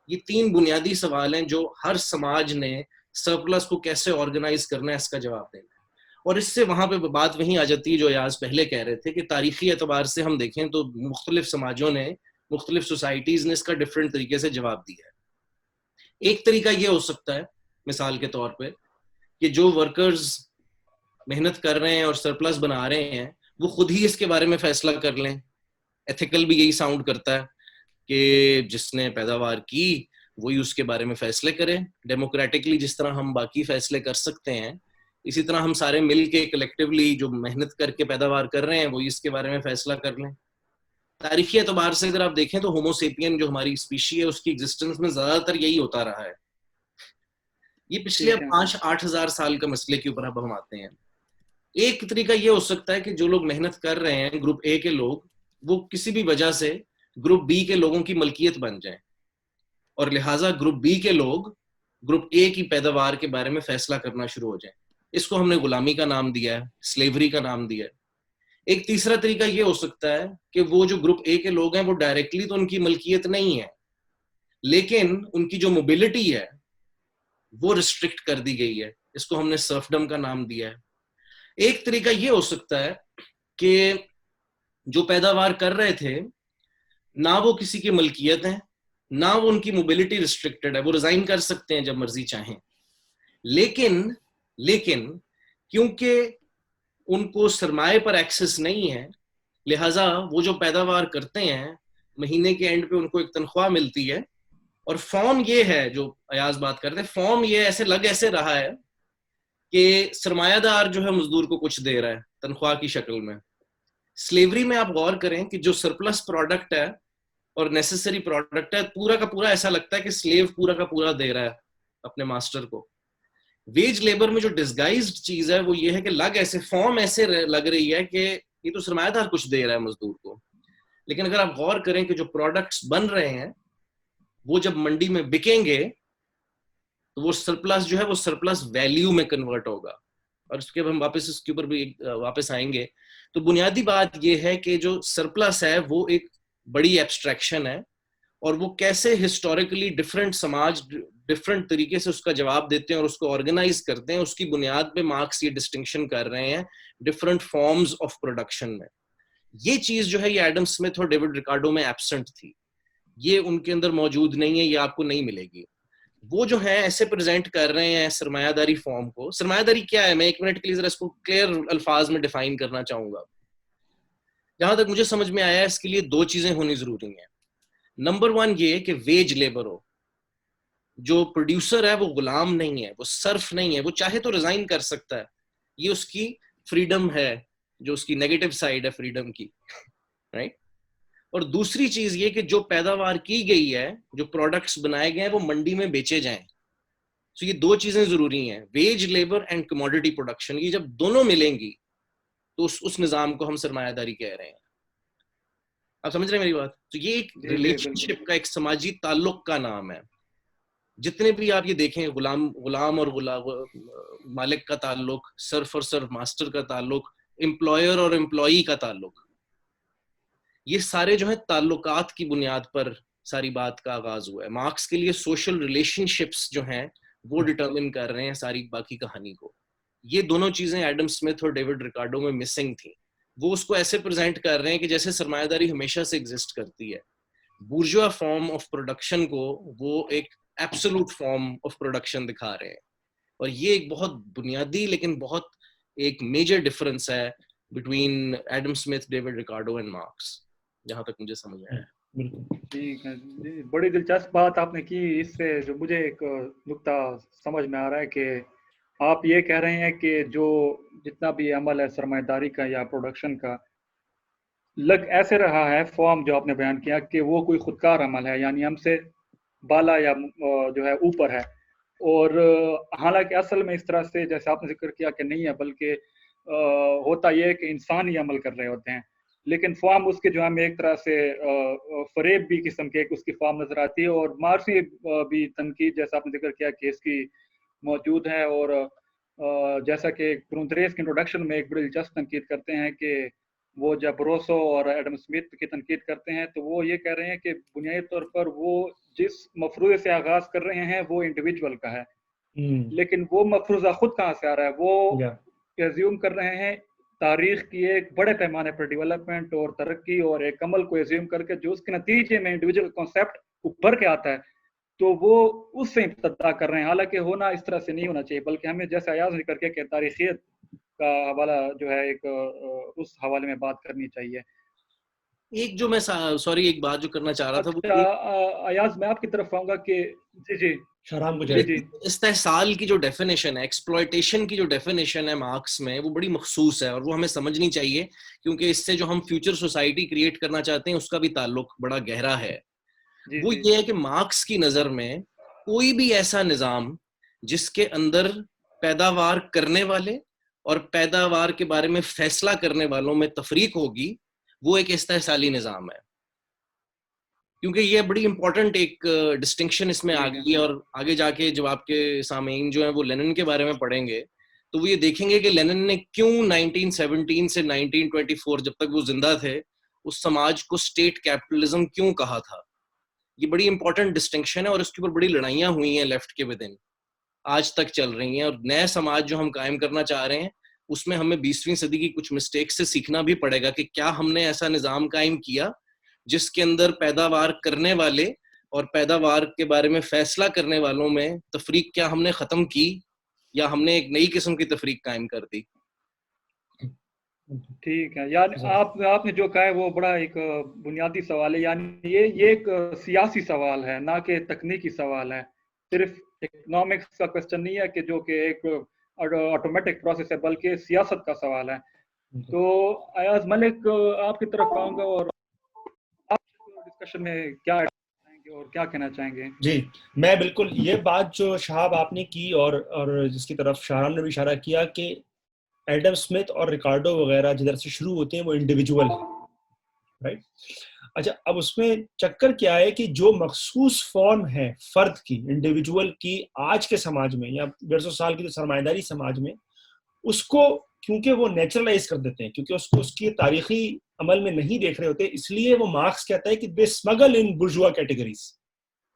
ये 3 बुनियादी सवाल हैं जो हर समाज ने सरप्लस को कैसे ऑर्गेनाइज करना है इसका जवाब देना है। और इससे वहां पे बात वहीं आ जाती है जो आज पहले कह रहे थे कि तारीखी एतबार से हम देखें तो मुख्तलिफ समाजों ने, मुख्तलिफ सोसाइटीज ने इसका डिफरेंट तरीके से जवाब दिया है। एक तरीका ये हो सकता है मिसाल के तौर पे कि जो वर्कर्स मेहनत कर रहे हैं और सरप्लस बना रहे हैं वो खुद ही इसके बारे में फैसला कर लें। एथिकल भी यही साउंड करता है कि जिसने पैदावार की वही उसके बारे में फैसले करें। डेमोक्रेटिकली जिस तरह हम बाकी फैसले कर सकते हैं, इसी तरह हम सारे मिल के कलेक्टिवली जो मेहनत करके पैदावार कर रहे हैं वही इसके बारे में फैसला कर लें। तारीखी एतबार से अगर आप देखें तो होमोसेपियन जो हमारी स्पीशी है उसकी एग्जिस्टेंस में ज्यादातर यही होता रहा है। ये पिछले 5-8 हजार साल का मसले के ऊपर अब हम आते हैं। एक तरीका ये हो सकता है कि जो लोग मेहनत कर रहे हैं ग्रुप ए के लोग, वो किसी भी वजह से ग्रुप बी के लोगों की मलकियत बन जाएं और लिहाजा ग्रुप बी के लोग ग्रुप ए की पैदावार के बारे में फैसला करना शुरू हो जाएं। इसको हमने गुलामी का नाम दिया है, स्लेवरी का नाम दिया है। एक तीसरा तरीका ये हो सकता है कि वो जो ग्रुप ए के लोग हैं वो डायरेक्टली तो उनकी मलकियत नहीं है, लेकिन उनकी जो मोबिलिटी है वो रिस्ट्रिक्ट कर दी गई है। इसको हमने सर्फडम का नाम दिया है। एक तरीका ये हो सकता है कि जो पैदावार कर रहे थे ना वो किसी की मलकियत है, ना वो उनकी मोबिलिटी रिस्ट्रिक्टेड है, वो रिजाइन कर सकते हैं जब मर्जी चाहें, लेकिन क्योंकि उनको सरमाए पर एक्सेस नहीं है, लिहाजा वो जो पैदावार करते हैं महीने के एंड पे उनको एक तनख्वाह मिलती है। और फॉर्म ये है जो अयाज बात करते हैं, फॉर्म ये ऐसे रहा है कि सरमायादार जो है मजदूर को कुछ दे रहा है तनख्वाह की शक्ल में। स्लेवरी में आप गौर करें कि जो सरप्लस प्रोडक्ट है और नेसेसरी प्रोडक्ट है, पूरा का पूरा ऐसा लगता है कि स्लेव पूरा का पूरा दे रहा है अपने मास्टर को। वेज लेबर में जो डिस्गाइज्ड चीज है वो ये है कि फॉर्म ऐसे लग रही है कि ये तो सरमायादार कुछ दे रहा है मजदूर को, लेकिन अगर आप गौर करें कि जो प्रोडक्ट्स बन रहे हैं वो जब मंडी में बिकेंगे तो वो सरप्लस जो है वो सरप्लस वैल्यू में कन्वर्ट होगा। और उसके बाद हम वापस इसके ऊपर भी वापस आएंगे। तो बुनियादी बात ये है कि जो सरप्लस है वो एक बड़ी एब्स्ट्रैक्शन है और वो कैसे हिस्टोरिकली डिफरेंट समाज डिफरेंट तरीके से उसका जवाब देते हैं और उसको ऑर्गेनाइज करते हैं, उसकी बुनियाद पे मार्क्स ये डिस्टिंक्शन कर रहे हैं डिफरेंट फॉर्म्स ऑफ प्रोडक्शन में। ये चीज जो है ये एडम स्मिथ और डेविड रिकार्डो में एब्सेंट थी, ये उनके अंदर मौजूद नहीं है, ये आपको नहीं मिलेगी। वो जो है ऐसे प्रेजेंट कर रहे हैं सरमायादारी फॉर्म को। सरमायादारी क्या है, मैं 1 मिनट के लिए जरा इसको क्लियर अल्फाज में डिफाइन करना चाहूंगा। जहां तक मुझे समझ में आया है इसके लिए 2 चीजें होनी जरूरी हैं। नंबर 1 ये कि वेज लेबर हो, जो प्रोड्यूसर है वो गुलाम नहीं है, वो सर्फ नहीं है, वो चाहे तो रिजाइन कर सकता है, ये उसकी फ्रीडम है, जो उसकी नेगेटिव साइड है फ्रीडम की, राइट। और दूसरी चीज ये कि जो पैदावार की गई है, जो प्रोडक्ट्स बनाए गए हैं वो मंडी में बेचे जाएं। तो ये 2 चीजें जरूरी हैं, veg labour and commodity production. ये जब दोनों मिलेंगी तो उस निजाम को हम सरमायादारी कह रहे हैं। आप समझ रहे हैं मेरी बात? तो ये एक रिलेशनशिप का, एक समाजी ताल्लुक का नाम है। जितने भी आप ये देखें, गुलाम और मालिक का ताल्लुक, सर्फ और सर्फ मास्टर का ताल्लुक, एम्प्लॉयर और एम्प्लॉई का ताल्लुक, ये सारे जो है ताल्लुकात की बुनियाद पर सारी बात का आगाज हुआ है। मार्क्स के लिए सोशल रिलेशनशिप्स जो हैं वो डिटरमिन कर रहे हैं सारी बाकी कहानी को। ये दोनों चीजें एडम स्मिथ और डेविड रिकार्डो में मिसिंग थी। वो उसको ऐसे प्रेजेंट कर रहे हैं कि जैसे सरमायादारी हमेशा से एग्जिस्ट करती है। बुर्जुआ फॉर्म ऑफ प्रोडक्शन को वो एक एब्सोल्यूट फॉर्म ऑफ प्रोडक्शन दिखा रहे हैं। और ये एक बहुत बुनियादी लेकिन बहुत एक मेजर डिफरेंस है between Adam Smith, David Ricardo and marks, जहां तक मुझे समझ आया। ठीक है जी, बड़ी दिलचस्प बात आपने की। इससे जो मुझे एक नुक्ता समझ में आ रहा है कि आप ये कह रहे हैं कि जो जितना भी अमल है सरमायादारी का या प्रोडक्शन का, लग ऐसे रहा है फॉर्म जो आपने बयान किया कि वो कोई खुदकार अमल है, यानी हमसे बाला या जो है ऊपर है। और हालांकि असल में इस तरह से जैसे आपने जिक्र किया कि नहीं है, बल्कि होता यह है कि इंसान ही अमल कर रहे होते हैं। लेकिन फॉर्म उसके जो हमें एक तरह से फरेब भी किस्म के एक उसकी फॉर्म नजर आती है, और मार्क्सी भी तनकीद जैसा आपने जिक्र किया कि इसकी मौजूद है। और जैसा कि ग्रुंतरेस के इंट्रोडक्शन में एक बड़ी दिलचस्प तनकीद करते हैं कि वो जब रोसो और एडम स्मिथ की तनकीद करते हैं तो वो ये कह रहे हैं कि बुनियादी तौर पर वो जिस मफरूज़े से आगाज कर रहे हैं वो इंडिविजुअल का है, लेकिन वो मफरूज़ा खुद कहाँ से आ रहा है? वो एज्यूम कर रहे हैं तारीख की एक बड़े पैमाने पर डेवलपमेंट और तरक्की और एक अमल को एज्यूम करके जो उसके नतीजे में इंडिविजुअल कॉन्सेप्ट उभर के आता है, तो वो उससे इब्तदा कर रहे हैं। हालांकि होना इस तरह से नहीं होना चाहिए, बल्कि हमें जैसे अयाज ने करके कि तारीखियत का हवाला जो है एक उस हवाले में बात करनी चाहिए। एक जो मैं सॉरी एक बात जो करना चाह रहा था अच्छा, वो अयाज मैं आपकी तरफ आऊंगा कि जी जी शाहराम को जी जी इस्तेहसाल की जो डेफिनेशन है, एक्सप्लॉयटेशन की जो डेफिनेशन है मार्क्स में, वो बड़ी मखसूस है और वो हमें समझनी चाहिए, क्योंकि इससे जो हम फ्यूचर सोसाइटी क्रिएट करना चाहते हैं उसका भी ताल्लुक बड़ा गहरा है। वो ये है कि मार्क्स की नजर में कोई भी ऐसा निजाम जिसके अंदर पैदावार करने वाले और पैदावार के बारे में फैसला करने वालों में तफरीक होगी, वो एक इस्तेहसाली निजाम है। क्योंकि ये बड़ी इंपॉर्टेंट एक डिस्टिंक्शन इसमें आ गई है, और आगे जाके जब आपके सामीन जो हैं वो लेनिन के बारे में पढ़ेंगे तो वो ये देखेंगे कि लेनिन ने क्यों 1917 से 1924 जब तक वो जिंदा थे उस समाज को स्टेट कैपिटलिज्म क्यों कहा था। ये बड़ी इंपॉर्टेंट डिस्टिंक्शन है और इसके ऊपर बड़ी लड़ाइयां हुई हैं लेफ्ट के विदिन, आज तक चल रही हैं। और नया समाज जो हम कायम करना चाह रहे हैं उसमें हमें 20वीं सदी की कुछ मिस्टेक्स से सीखना भी पड़ेगा कि क्या हमने ऐसा निजाम कायम किया जिसके अंदर पैदावार करने वाले और पैदावार के बारे में फैसला करने वालों में तफरीक क्या हमने खत्म की, या हमने एक नई किस्म की तफरीक कायम कर दी। ठीक है, यानी आपने जो कहा है वो बड़ा एक बुनियादी सवाल है, यानी ये एक सियासी सवाल है, ना कि तकनीकी सवाल है। सिर्फ इकोनॉमिक्स का क्वेश्चन नहीं है कि जो कि एक ऑटोमेटिक प्रोसेस है, बल्कि सियासत का सवाल है। तो अयाज मलिक आपकी तरफ आऊंगा और आप डिस्कशन में क्या और क्या कहना चाहेंगे? जी, मैं बिल्कुल ये बात जो शहाब आपने की और जिसकी तरफ शाहराम ने भी इशारा किया कि एडम स्मिथ और रिकार्डो वगैरह जिधर से शुरू होते हैं वो इंडिविजुअल है, राइट। अच्छा, अब उसमें चक्कर क्या है कि जो मखसूस फॉर्म है फर्द की, इंडिविजुअल की आज के समाज में या 150 साल की जो सरमायादारी समाज में, उसको क्योंकि वो नेचुरलाइज कर देते हैं, क्योंकि उसको उसकी तारीखी अमल में नहीं देख रहे होते, इसलिए वो मार्क्स कहता है कि दे स्मगल इन बुर्जुआ कैटेगरीज,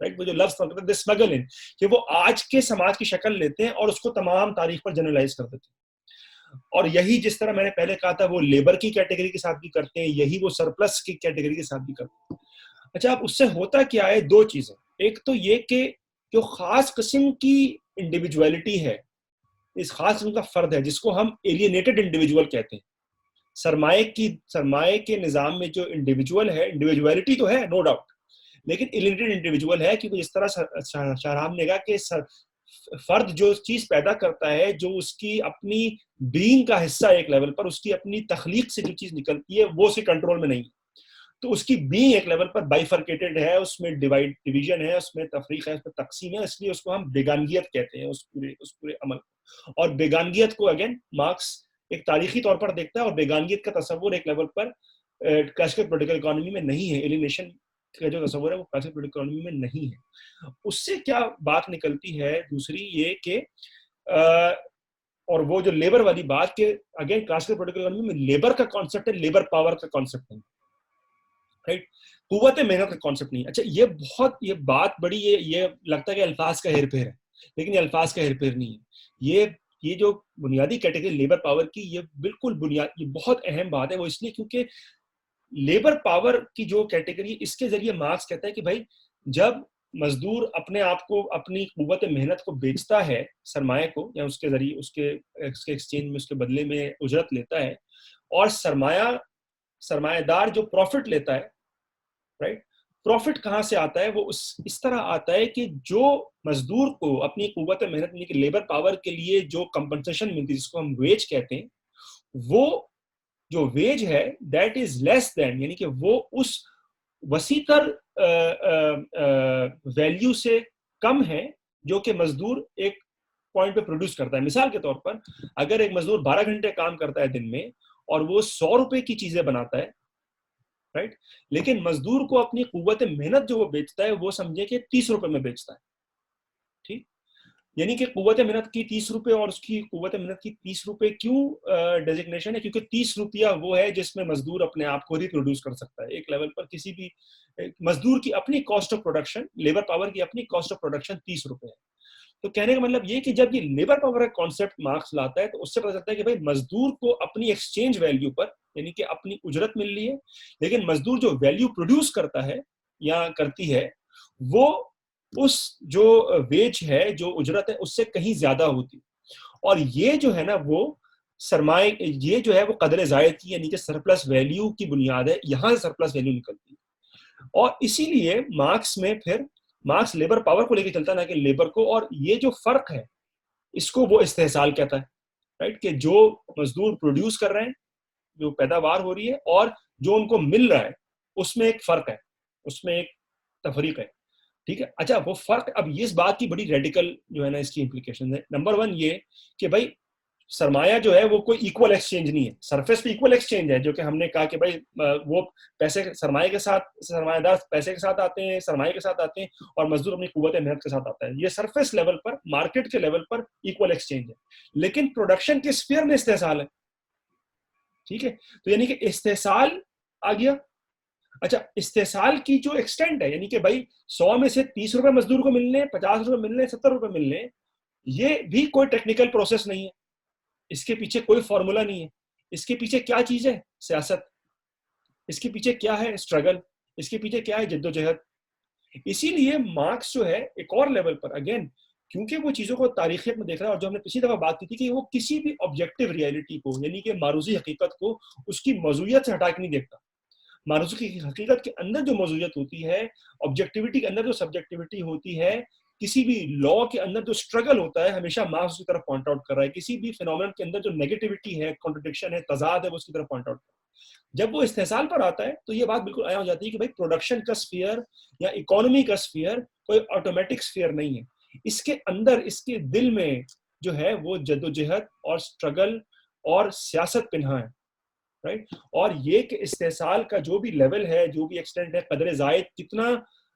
राइट। वो जो लफ्ज दे स्मगल इन, कि वो आज के समाज की शक्ल लेते हैं और उसको तमाम तारीख पर जनरलाइज कर देते हैं। और यही जिस तरह मैंने पहले कहा था वो लेबर की कैटेगरी के साथ भी करते हैं, यही वो सरप्लस की कैटेगरी के साथ भी करते हैं। अच्छा, अब उससे होता क्या है, दो चीजें। एक तो ये कि जो खास किस्म की इंडिविजुअलिटी है, इस खास किस्म का फर्द है जिसको हम एलियनेटेड इंडिविजुअल कहते हैं। सरमाए के निजाम में जो इंडिविजुअल है, इंडिविजुअलिटी तो है नो डाउट, लेकिन एलियनेटेड इंडिविजुअल है, क्योंकि जिस तरह शाहराम ने कहा कि फर्द जो चीज पैदा करता है, जो उसकी अपनी बीइंग का हिस्सा एक लेवल पर, उसकी अपनी तखलीक से जो चीज निकलती है वो उसके कंट्रोल में नहीं, तो उसकी बीइंग एक लेवल पर बाइफर्केटेड है, उसमें डिवीजन है, उसमें तफरीक है, उसमें तकसीम है, इसलिए उसको हम बेगानगियत कहते हैं, उस पूरे अमल। और बेगानगियत को अगेन मार्क्स एक तारीखी तौर पर देखता है, और बेगानगियत का तस्वुर एक लेवल पर क्लासिकल पॉलिटिकल इकोनॉमी में नहीं है। एलिनेशन का जो तस्वुर है वो क्लासिकल पॉलिटिकल इकोनॉमी में नहीं है। उससे क्या बात निकलती है दूसरी, ये कि और वो जो लेबर वाली बात के अगेन क्लासिकल पॉलिटिकल इकोनॉमी में लेबर का कॉन्सेप्ट है, लेबर पावर का कॉन्सेप्ट नहीं, राइट। कुव्वत मेहनत का कॉन्सेप्ट नहीं। अच्छा, ये बात बड़ी ये लगता है कि अल्फाज का हेरफेर है, लेकिन ये अल्फाज का हेरफेर नहीं है। ये जो बुनियादी कैटेगरी लेबर पावर की, ये बिल्कुल ये बहुत अहम बात है। वो इसलिए क्योंकि लेबर पावर की जो कैटेगरी, इसके जरिए मार्क्स कहता है कि भाई जब मजदूर अपने आप को, अपनी कुव्वत मेहनत को बेचता है सरमाए को, या उसके जरिए उसके एक्सचेंज में, उसके बदले में उजरत लेता है, और सरमायादार जो प्रॉफिट लेता है, राइट। प्रॉफिट कहां से आता है? वो इस तरह आता है कि जो मजदूर को अपनी कुव्वत मेहनत यानी कि लेबर पावर के लिए जो कंपनसेशन मिलती है, जिसको हम वेज कहते हैं, वो जो वेज है दैट इज लेस देन, यानी कि वो उस वसीतर वैल्यू से कम है जो कि मजदूर एक पॉइंट पे प्रोड्यूस करता है। मिसाल के तौर पर, अगर एक मजदूर 12 घंटे काम करता है दिन में और वो 100 रुपए की चीजें बनाता है, राइट। लेकिन मजदूर को अपनी कुव्वत मेहनत जो वो बेचता है वो समझे कि 30 रुपए में बेचता है, ठीक। यानी कि कुव्वत मेहनत की 30 रुपए और उसकी कुव्वत मेहनत की 30 रुपए क्यों डेजिग्नेशन है? क्योंकि 30 रुपया वो है जिसमें मजदूर अपने आप को रिप्रोड्यूस कर सकता है। एक लेवल पर किसी भी मजदूर की अपनी cost of production, labour power की अपनी कॉस्ट ऑफ प्रोडक्शन 30 रुपए है। तो कहने का मतलब ये कि जब ये लेबर पावर का कॉन्सेप्ट मार्क्स लाता है तो उससे पता चलता है कि भाई मजदूर को अपनी एक्सचेंज वैल्यू पर, यानी कि अपनी उजरत मिल रही है, लेकिन मजदूर जो वैल्यू प्रोड्यूस करता है या करती है वो उस जो वेज है, जो उजरत है, उससे कहीं ज्यादा होती। और ये जो है ना वो सरमाए, ये जो है वो कदर जायद की यानी कि सरप्लस वैल्यू की बुनियाद है, यहां से सरप्लस वैल्यू निकलती है। और इसीलिए मार्क्स में फिर मार्क्स लेबर पावर को लेकर चलता है ना कि लेबर को। और ये जो फर्क है इसको वो इस्तेहसाल कहता है, राइट, कि जो मजदूर प्रोड्यूस कर रहे हैं, जो पैदावार हो रही है और जो उनको मिल रहा है उसमें एक फर्क है, उसमें एक तफरीक है, ठीक है। अच्छा, वो फर्क, अब ये इस बात की बड़ी रेडिकल जो है ना इसकी इंप्लीकेशन है। नंबर वन ये कि भाई सरमाया जो है वो कोई इक्वल एक्सचेंज नहीं है। सरफेस पे इक्वल एक्सचेंज है, जो कि हमने कहा कि भाई वो पैसे सरमाए के साथ, सरमायादार पैसे के साथ आते हैं, सरमाए के साथ आते हैं, और मजदूर अपनी कुव्वत मेहनत के साथ आता है। ये सरफेस लेवल पर, मार्केट के लेवल पर इक्वल एक्सचेंज है। लेकिन प्रोडक्शन के स्फीयर में इस्तेहसाल है, ठीक है। तो यानी कि इस्तेहसाल आ गया। अच्छा, इस्तेहसाल की जो एक्सटेंट है, यानी कि भाई 100 में से 30 रुपए मजदूर को मिलने, 50 रुपए मिलने, 70 रुपए मिलने, ये भी कोई टेक्निकल प्रोसेस नहीं है, इसके पीछे कोई फॉर्मूला नहीं है। इसके पीछे क्या चीज है? सियासत। इसके पीछे क्या है? स्ट्रगल। इसके पीछे क्या है? जद्दोजहद। इसीलिए मार्क्स जो है एक और लेवल पर, अगेन क्योंकि वो चीजों को तारीखियत में देख रहा है, और जो हमने पिछली दफा बात की थी कि वो किसी भी ऑब्जेक्टिव रियलिटी को, यानी कि मारूजी हकीकत को उसकी मौजूदियत से हटा के नहीं देखता। मारूजी की हकीकत के अंदर जो मौजूदियत होती है, ऑब्जेक्टिविटी के अंदर जो सब्जेक्टिविटी होती है, किसी भी लॉ के अंदर जो स्ट्रगल होता है, हमेशा मार्क्स की तरफ पॉइंट आउट कर रहा है। किसी भी फिनोमेनन के अंदर जो नेगेटिविटी है, कॉन्ट्रडिक्शन है, तजाद है, वो उसकी तरफ पॉइंट आउट कर रहा है। जब वो इस्तेहसाल पर आता है तो ये बात बिल्कुल आया हो जाती है कि भाई प्रोडक्शन का स्फीयर या इकोनॉमी का स्फीयर कोई ऑटोमेटिक स्फीयर नहीं है। इसके अंदर, इसके दिल में जो है वो जद्दोजहद और स्ट्रगल और सियासत पिन्हा है, राइट। और ये कि इस्तेहसाल का जो भी लेवल है, जो भी एक्सटेंट है, कदर जायद कितना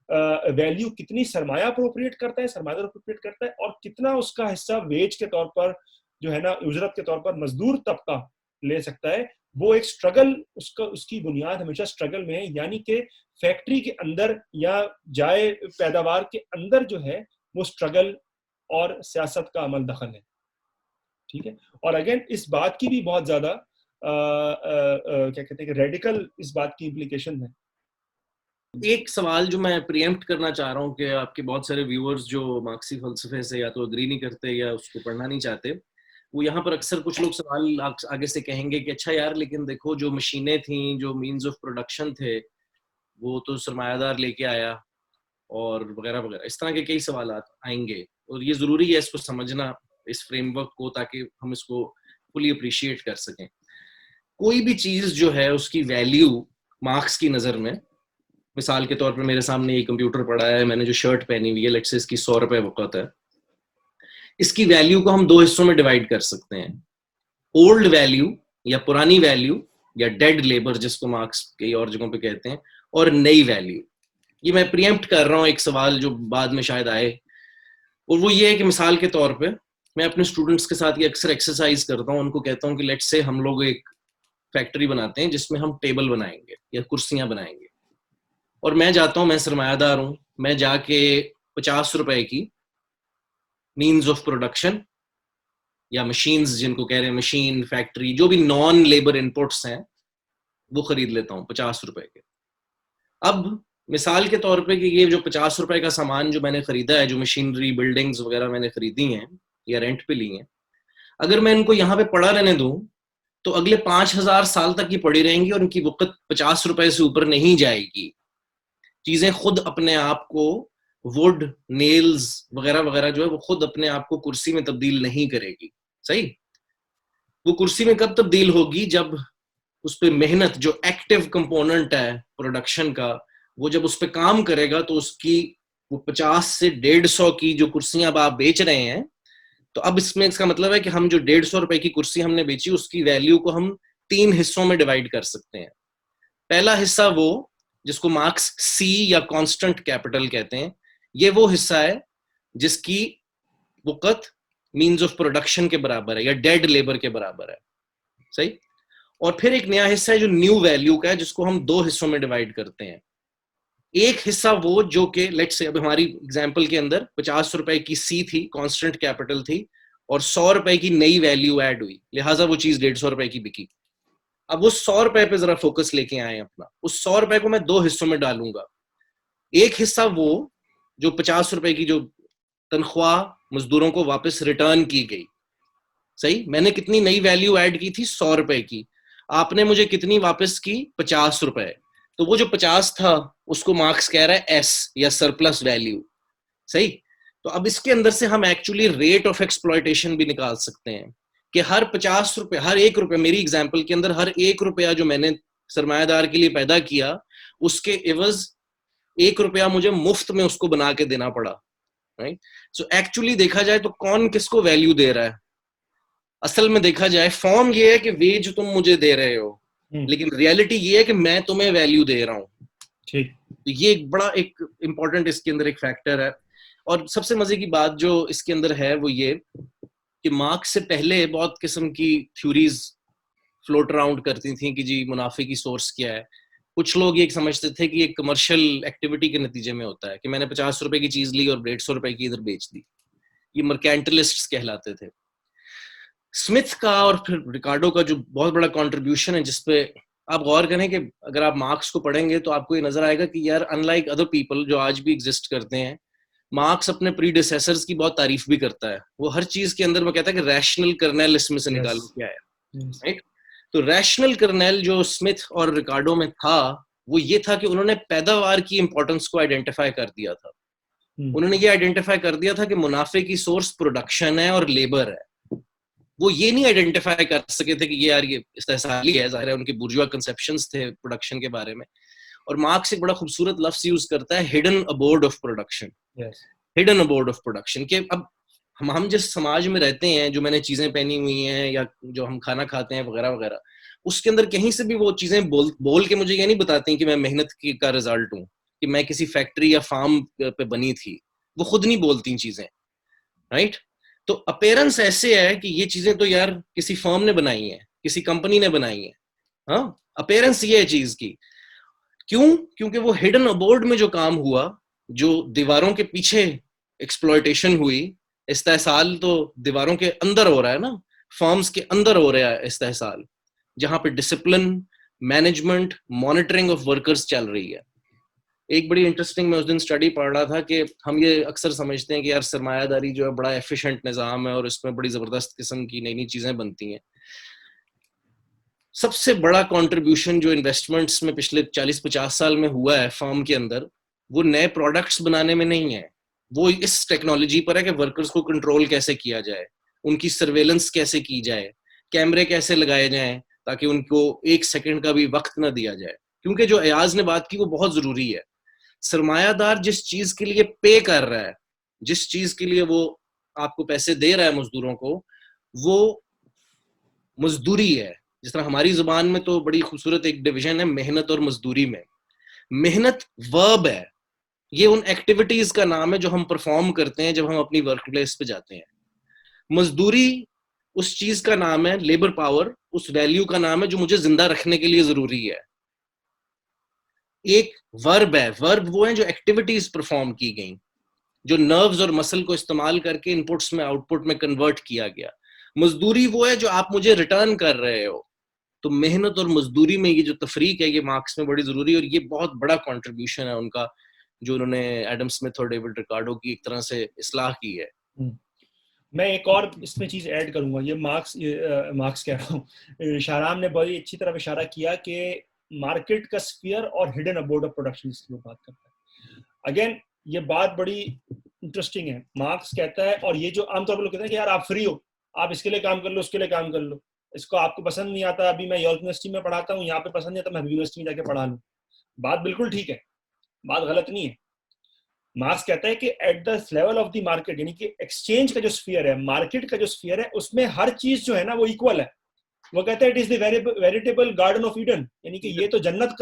वैल्यू, कितनी सरमाया अप्रोप्रिएट करता है, सरमायादार अप्रोप्रिएट करता है, और कितना उसका हिस्सा वेज के तौर पर जो है ना, उजरत के तौर पर मजदूर तबका ले सकता है, वो एक स्ट्रगल, उसका उसकी बुनियाद हमेशा स्ट्रगल में है। यानी कि फैक्ट्री के अंदर या जाए पैदावार के अंदर जो है वो स्ट्रगल और सियासत का अमल दखल है, ठीक है। और अगेन इस बात की भी बहुत ज्यादा क्या कहते हैं कि रेडिकल इस बात की इम्प्लीकेशन है। एक सवाल जो मैं प्रीएम्प्ट करना चाह रहा हूँ कि आपके बहुत सारे व्यूअर्स जो मार्क्सी फलसफे से या तो अग्री नहीं करते या उसको पढ़ना नहीं चाहते, वो यहाँ पर अक्सर कुछ लोग सवाल आगे से कहेंगे कि अच्छा यार, लेकिन देखो जो मशीनें थी, जो मीन्स ऑफ प्रोडक्शन थे, वो तो सरमायादार लेके आया और वगैरह वगैरह। इस तरह के कई सवाल आएंगे, और ये जरूरी है इसको समझना, इस फ्रेमवर्क को, ताकि हम इसको फुली अप्रिशिएट कर सकें। कोई भी चीज जो है उसकी वैल्यू मार्क्स की नजर में, मिसाल के तौर पर मेरे सामने ये कंप्यूटर पड़ा है, मैंने जो शर्ट पहनी हुई है, लेट्स से इसकी 100 रुपए वक़्त है, इसकी वैल्यू को हम दो हिस्सों में डिवाइड कर सकते हैं, ओल्ड वैल्यू या पुरानी वैल्यू या डेड लेबर जिसको मार्क्स कई और जगहों पे कहते हैं, और नई वैल्यू। ये मैं प्रीएम्प्ट कर रहा हूँ एक सवाल जो बाद में शायद आए, और वो ये है कि मिसाल के तौर पे मैं अपने स्टूडेंट्स के साथ ये अक्सर एक्सरसाइज करता हूँ, उनको कहता हूँ कि लेट्स से हम लोग एक फैक्ट्री बनाते हैं जिसमें हम टेबल बनाएंगे या कुर्सियां बनाएंगे, और मैं जाता हूं, मैं सरमायादार हूं, मैं जाके 50 रुपए की मीन्स ऑफ प्रोडक्शन या मशीन्स जिनको कह रहे हैं, मशीन, फैक्ट्री, जो भी नॉन लेबर इनपुट्स हैं, वो खरीद लेता हूं 50 रुपए के। अब मिसाल के तौर पे कि ये जो 50 रुपए का सामान जो मैंने खरीदा है, जो मशीनरी, बिल्डिंग्स वगैरह मैंने खरीदी हैं या रेंट पे ली हैं, अगर मैं इनको यहाँ पे पड़ा रहने दूं तो अगले 5000 साल तक ये पड़ी रहेंगी और इनकी वक़्त 50 रुपए से ऊपर नहीं जाएगी। चीजें खुद अपने आप को, वुड, नेल्स वगैरह वगैरह जो है वो खुद अपने आप को कुर्सी में तब्दील नहीं करेगी। सही, वो कुर्सी में कब तब्दील होगी? जब उस पर मेहनत, जो एक्टिव कंपोनेंट है प्रोडक्शन का, वो जब उस पर काम करेगा तो उसकी वो 50 से 150 की जो कुर्सियां अब आप बेच रहे हैं, तो अब इसमें इसका मतलब है कि हम जो 150 रुपए की कुर्सी हमने बेची उसकी वैल्यू को हम 3 हिस्सों में डिवाइड कर सकते हैं। पहला हिस्सा वो जिसको मार्क्स सी या कांस्टेंट कैपिटल कहते हैं, ये वो हिस्सा है जिसकी वक़्त मीन्स ऑफ प्रोडक्शन के बराबर है या डेड लेबर के बराबर है, सही। और फिर एक नया हिस्सा है जो न्यू वैल्यू का है, जिसको हम दो हिस्सों में डिवाइड करते हैं। एक हिस्सा वो जो कि लेट्स से अब हमारी एग्जांपल के अंदर 50 रुपए की सी थी, कांस्टेंट कैपिटल थी, और 100 रुपए की नई वैल्यू ऐड हुई, लिहाजा वो चीज 150 रुपए की बिकी। अब वो 100 रुपए पे जरा फोकस लेके आए अपना। उस 100 रुपए को मैं दो हिस्सों में डालूंगा। एक हिस्सा वो जो 50 रुपए की जो तनख्वाह मजदूरों को वापस रिटर्न की गई, सही। मैंने कितनी नई वैल्यू ऐड की थी? 100 रुपए की। आपने मुझे कितनी वापस की? 50 रुपए। तो वो जो 50 था उसको मार्क्स कह रहा है एस या सरप्लस वैल्यू, सही। तो अब इसके अंदर से हम एक्चुअली रेट ऑफ एक्सप्लॉयटेशन भी निकाल सकते हैं कि हर 50 रुपए, हर 1 रुपए, मेरी एग्जांपल के अंदर हर 1 रुपया जो मैंने सरमायादार के लिए पैदा किया, उसके एवज 1 रुपया मुझे मुफ्त में उसको बना के देना पड़ा, राइट। सो एक्चुअली देखा जाए तो कौन किसको वैल्यू दे रहा है? असल में देखा जाए फॉर्म ये है कि वेज तुम मुझे दे रहे हो, लेकिन रियलिटी ये है कि मैं तुम्हें वैल्यू दे रहा हूँ। ठीक, तो ये एक बड़ा एक इंपॉर्टेंट इसके अंदर एक फैक्टर है। और सबसे मजे की बात जो इसके अंदर है वो ये कि मार्क्स से पहले बहुत किस्म की थ्योरीज फ्लोट अराउंड करती थी कि जी मुनाफे की सोर्स क्या है। कुछ लोग ये समझते थे कि एक कमर्शियल एक्टिविटी के नतीजे में होता है कि मैंने 50 रुपए की चीज ली और 150 रुपए की इधर बेच दी। ये मर्केंटलिस्ट्स कहलाते थे। स्मिथ का और फिर रिकार्डो का जो बहुत बड़ा कंट्रीब्यूशन है, जिसपे आप गौर करें कि अगर आप मार्क्स को पढ़ेंगे तो आपको ये नजर आएगा कि यार अनलाइक अदर पीपल जो आज भी एग्जिस्ट करते हैं, मार्क्स अपने प्रीडिसेसर्स की बहुत तारीफ भी करता है। वो हर चीज के अंदर वो कहता है कि रैशनल कर्नेल इसमें से निकालो क्या है, राइट। तो रैशनल कर्नेल जो स्मिथ और रिकार्डो में था वो ये था कि उन्होंने पैदावार की इंपॉर्टेंस को आइडेंटिफाई कर दिया था। उन्होंने ये आइडेंटिफाई कर दिया था कि मुनाफे की सोर्स प्रोडक्शन है और लेबर है। वो ये नहीं आइडेंटिफाई कर सके थे कि ये यार ये इस्तेहसाली है, जाहिर है उनके बुर्जुआ कंसेप्शन्स थे प्रोडक्शन के बारे में। और मार्क्स एक बड़ा खूबसूरत लफ्ज यूज करता है, hidden abode of production. Hidden abode of production के अब हम जिस समाज में रहते हैं, जो मैंने चीजें पहनी हुई हैं या जो हम खाना खाते हैं वगैरह वगैरह, उसके अंदर कहीं से भी वो चीजें बोल के मुझे ये नहीं बताती कि मैं मेहनत की का रिजल्ट हूँ, कि मैं किसी फैक्ट्री या फार्म पे बनी थी। वो खुद नहीं बोलती चीजें, राइट। तो अपीयरेंस ऐसे है कि ये चीजें तो यार किसी फर्म ने बनाई है, किसी कंपनी ने बनाई है। हाँ, अपीयरेंस ये है चीज की। क्यों? क्योंकि वो हिडन अबोर्ड में जो काम हुआ, जो दीवारों के पीछे एक्सप्लॉयटेशन हुई, इस्तेहसाल तो दीवारों के अंदर हो रहा है ना, फर्म्स के अंदर हो रहा है इस्तेहसाल, जहां पे discipline, management, monitoring of workers चल रही है। एक बड़ी इंटरेस्टिंग, मैं उस दिन स्टडी पढ़ रहा था कि हम ये अक्सर समझते हैं कि यार सरमायादारी जो है बड़ा एफिशिएंट निज़ाम है और इसमें बड़ी जबरदस्त किस्म की नई नई चीजें बनती हैं। सबसे बड़ा कंट्रीब्यूशन जो इन्वेस्टमेंट्स में पिछले 40-50 साल में हुआ है फर्म के अंदर, वो नए प्रोडक्ट्स बनाने में नहीं है, वो इस टेक्नोलॉजी पर है कि वर्कर्स को कंट्रोल कैसे किया जाए, उनकी सर्वेलेंस कैसे की जाए, कैमरे कैसे लगाए जाएं ताकि उनको 1 सेकंड का भी वक्त ना दिया जाए। क्योंकि जो अयाज ने बात की वो बहुत जरूरी है। सरमायादार जिस चीज के लिए पे कर रहा है, जिस चीज के लिए वो आपको पैसे दे रहा है मजदूरों को, वो मजदूरी है। जिस तरह हमारी जुबान में तो बड़ी खूबसूरत एक डिवीजन है मेहनत और मजदूरी में। मेहनत वर्ब है, ये उन एक्टिविटीज का नाम है जो हम परफॉर्म करते हैं जब हम अपनी वर्क प्लेस पे जाते हैं। मजदूरी उस चीज का नाम है, लेबर पावर उस वैल्यू का नाम है जो मुझे जिंदा रखने के लिए जरूरी है। एक वर्ब है, वर्ब वो है जो एक्टिविटीज परफॉर्म की गई, जो नर्व्स और मसल को इस्तेमाल करके इनपुट्स में आउटपुट में कन्वर्ट किया गया। मजदूरी वो है जो आप मुझे रिटर्न कर रहे हो। तो मेहनत और मजदूरी में ये जो तफरीक है ये मार्क्स में बड़ी जरूरी है, और ये बहुत बड़ा कंट्रीब्यूशन है उनका जो उन्होंने एडम स्मिथ और डेविड रिकार्डो की एक तरह से इस्लाह की है। मैं एक और इसमें चीज ऐड करूंगा, ये मार्क्स कह रहा हूँ, शाहराम ने बड़ी अच्छी तरह इशारा किया कि मार्केट का स्फीयर और हिडन अबोर्ड ऑफ प्रोडक्शन जिसकी बात करता है। अगेन ये बात बड़ी इंटरेस्टिंग है। मार्क्स कहता है, और ये जो आमतौर पर लोग कहते हैं कि यार आप फ्री हो, आप इसके लिए काम कर लो, उसके लिए काम कर लो, इसको आपको पसंद नहीं आता, अभी मैं यूनिवर्सिटी में पढ़ाता हूँ, यहाँ पे पसंद नहीं आता, मैं यूनिवर्सिटी में जाके पढ़ा लूँ। बात बिल्कुल ठीक है, बात गलत नहीं है। मार्क्स कहता है कि at the level of the market, यानी कि एक्सचेंज का जो स्फीयर है, मार्केट का जो स्फीयर है, उसमें हर चीज जो है ना वो इक्वल है। वो कहते हैं it is the veritable garden of Eden, यानी कि ये तो जन्नत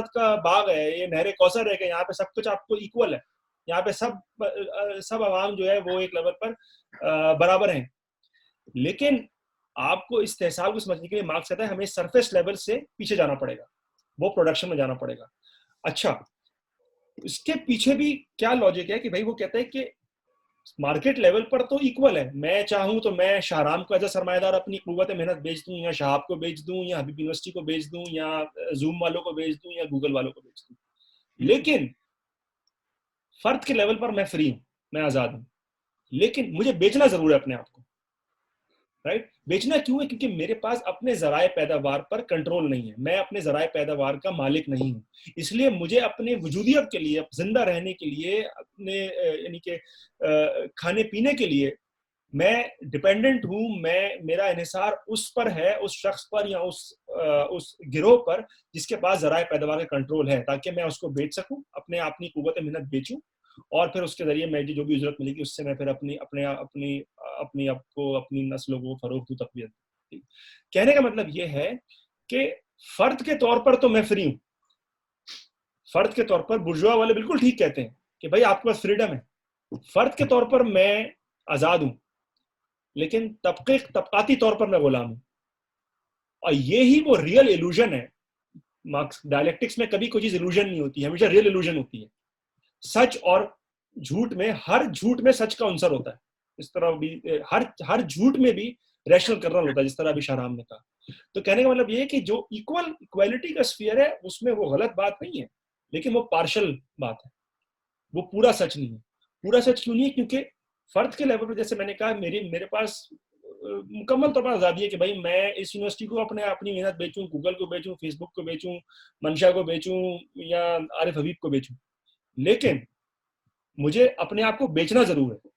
का बाग है, ये नहरे कौसर है कि यहाँ पे सब कुछ आपको इक्वल है, यहाँ पे सब आवाम जो है वो एक लेवल पर बराबर हैं। लेकिन आपको इस तहसाब को समझने के लिए मार्क्स कहता है हमें सरफेस लेवल से पीछे जाना पड़ेगा, वो प्रोडक्शन में जाना पड़ेगा। अच्छा, इसके पीछे भी क्या लॉजिक है कि भाई वो कहता है कि मार्केट लेवल पर तो इक्वल है, मैं चाहूं तो मैं शाहराम को एज अ सरमायादार अपनी कुव्वत मेहनत बेच दूं, या शहाब को बेच दूं, या हबीब यूनिवर्सिटी को बेच दूं, या जूम वालों को बेच दूं, या गूगल वालों को बेच दूं, लेकिन फर्द के लेवल पर मैं फ्री हूं, मैं आजाद हूं, लेकिन मुझे बेचना जरूर है अपने आप को, राइट? बेचना क्यों है? क्योंकि मेरे पास अपने जराए पैदावार पर कंट्रोल नहीं है, मैं अपने जराए पैदावार का मालिक नहीं हूं, इसलिए मुझे अपने वजूदियत के लिए, जिंदा रहने के लिए, अपने यानी कि खाने पीने के लिए मैं डिपेंडेंट हूं, मेरा इन्हिसार उस पर है, उस शख्स पर या उस गिरोह पर जिसके पास जराए पैदावार का कंट्रोल है, ताकि मैं उसको बेच सकूं, अपनी कुव्वत मेहनत बेचूं, और फिर उसके जरिए मैं जो भी उजरत मिलेगी उससे मैं फिर अपनी आपको अपनी नस्लों को फरोग दूं, तकवीत। कहने का मतलब ये है कि फर्द के तौर पर तो मैं फ्री हूं, फर्द के तौर पर बुर्जुआ वाले बिल्कुल ठीक कहते हैं कि भाई आपके पास फ्रीडम है, फर्द के तौर पर मैं आजाद हूं, लेकिन तबकाती तौर पर मैं गुलाम हूं। और ये ही वो रियल इल्यूजन है। मार्क्स डायलेक्टिक्स में कभी कोई चीज इल्यूजन नहीं होती है, हमेशा रियल इल्यूजन होती है। सच और झूठ में, हर झूठ में सच का अंसर होता है, इस तरह भी हर झूठ में भी रैशनल कर्नल होता है, जिस तरह अभी शाहराम ने कहा। तो कहने का मतलब ये है कि जो इक्वालिटी का स्फीयर है उसमें वो गलत बात नहीं है, लेकिन वो पार्शल बात है, वो पूरा सच नहीं है। पूरा सच क्यों नहीं है? क्योंकि फर्द के लेवल पर, जैसे मैंने कहा, मेरे पास मुकम्मल तौर पर आजादी है कि भाई मैं इस यूनिवर्सिटी को अपनी मेहनत बेचूं, गूगल को बेचूं, फेसबुक को बेचूं, मंशा को बेचूं, या आरिफ हबीब को बेचूं, लेकिन मुझे अपने आप को बेचना जरूर है।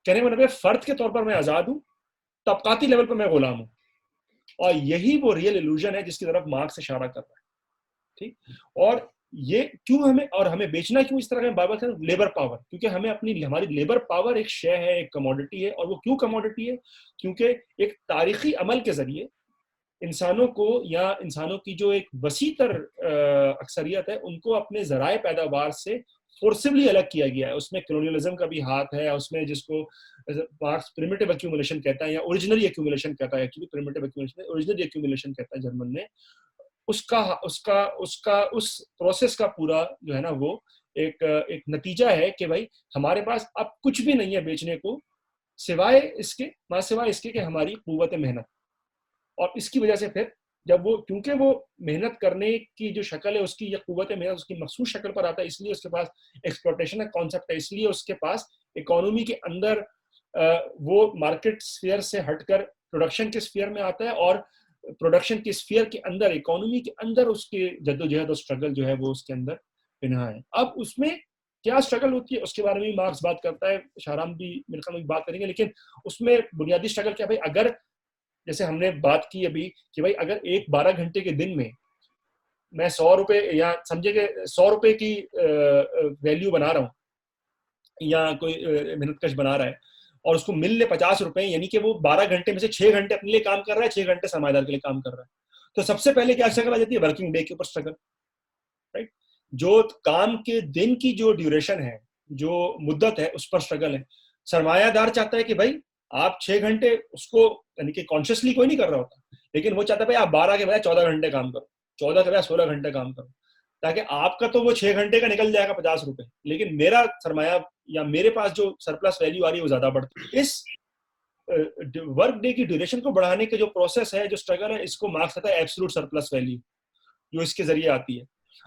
कहने का मतलब है फर्द के तौर पर मैं आजाद हूं, तबकाती लेवल पर मैं गुलाम हूं। और यही वो रियल इल्यूजन है जिसकी तरफ मार्क्स इशारा कर रहा है। ठीक, और ये क्यों हमें बेचना क्यों इस तरह का बार बार? लेबर पावर, क्योंकि हमारी लेबर पावर एक शय है, एक कमोडिटी है। और वो क्यों कमोडिटी है? क्योंकि एक तारीखी अमल के जरिए इंसानों को, या इंसानों की जो एक वसीतर अक्सरियत है, उनको अपने जराए पैदावार से फोर्सिबली अलग किया गया है। उसमें कॉलोनियलिज्म का भी हाथ है, उसमें जिसको मार्क्स प्रिमिटिव एक्यूमुलेशन कहता है, या ओरिजिनरी एक्यूमुलेशन कहता है, क्योंकि प्रिमिटिव एक्यूमुलेशन ओरिजिनरी एक्यूमुलेशन कहता है जर्मन में। उसका उसका उसका उस प्रोसेस का पूरा जो है ना, वो एक नतीजा है कि भाई हमारे पास अब कुछ भी नहीं है बेचने को, सिवाय इसके कि हमारी कुव्वत मेहनत। और इसकी वजह से फिर जब क्योंकि वो मेहनत करने की जो शक्ल है उसकी, या कुव्वत मेहनत उसकी मखसूस शक्ल पर आता है, इसलिए उसके पास एक्सप्लॉयटेशन का कॉन्सेप्ट है, इसलिए उसके पास इकोनॉमी के अंदर वो मार्केट स्फीयर से हटकर प्रोडक्शन के स्फीयर में आता है, और प्रोडक्शन के स्फीयर के अंदर, इकोनॉमी के अंदर उसके जद्दोजहद और स्ट्रगल जो है वो उसके अंदर पिन्हा है। अब उसमें क्या स्ट्रगल होती है उसके बारे में मार्क्स बात करता है, शाहराम भी मेरे ख्याल में बात करेंगे, लेकिन उसमें बुनियादी स्ट्रगल क्या? भाई अगर, जैसे हमने बात की अभी कि भाई अगर एक 12 घंटे के दिन में मैं 100 रुपए, या समझे कि 100 रुपए की वैल्यू बना रहा हूँ, या कोई मेहनतकश बना रहा है, और उसको मिल ले 50 रुपए, यानी कि वो 12 घंटे में से 6 घंटे अपने लिए काम कर रहा है, 6 घंटे सरमाएदार के लिए काम कर रहा है। तो सबसे पहले क्या स्ट्रगल आ जाती है? वर्किंग डे के ऊपर स्ट्रगल, राइट? जो काम के दिन की जो ड्यूरेशन है, जो मुद्दत है, उस पर स्ट्रगल है। सरमायादार चाहता है कि भाई आप 6 घंटे, उसको यानी कि कॉन्शियसली कोई नहीं कर रहा होता, लेकिन वो चाहता है भाई आप 12 के बजाय 14 घंटे काम करो, 14 के बजाय 16 घंटे काम करो, ताकि आपका तो वो 6 घंटे का निकल जाएगा 50 रुपए, लेकिन मेरा सरमाया या मेरे पास जो सरप्लस वैल्यू आ रही है वो ज्यादा बढ़ती है। इस वर्क डे की ड्यूरेशन को बढ़ाने के जो प्रोसेस है, जो स्ट्रगल है, इसको मार्क्स कहता है एब्सोल्यूट सरप्लस वैल्यू, जो इसके जरिए आती है।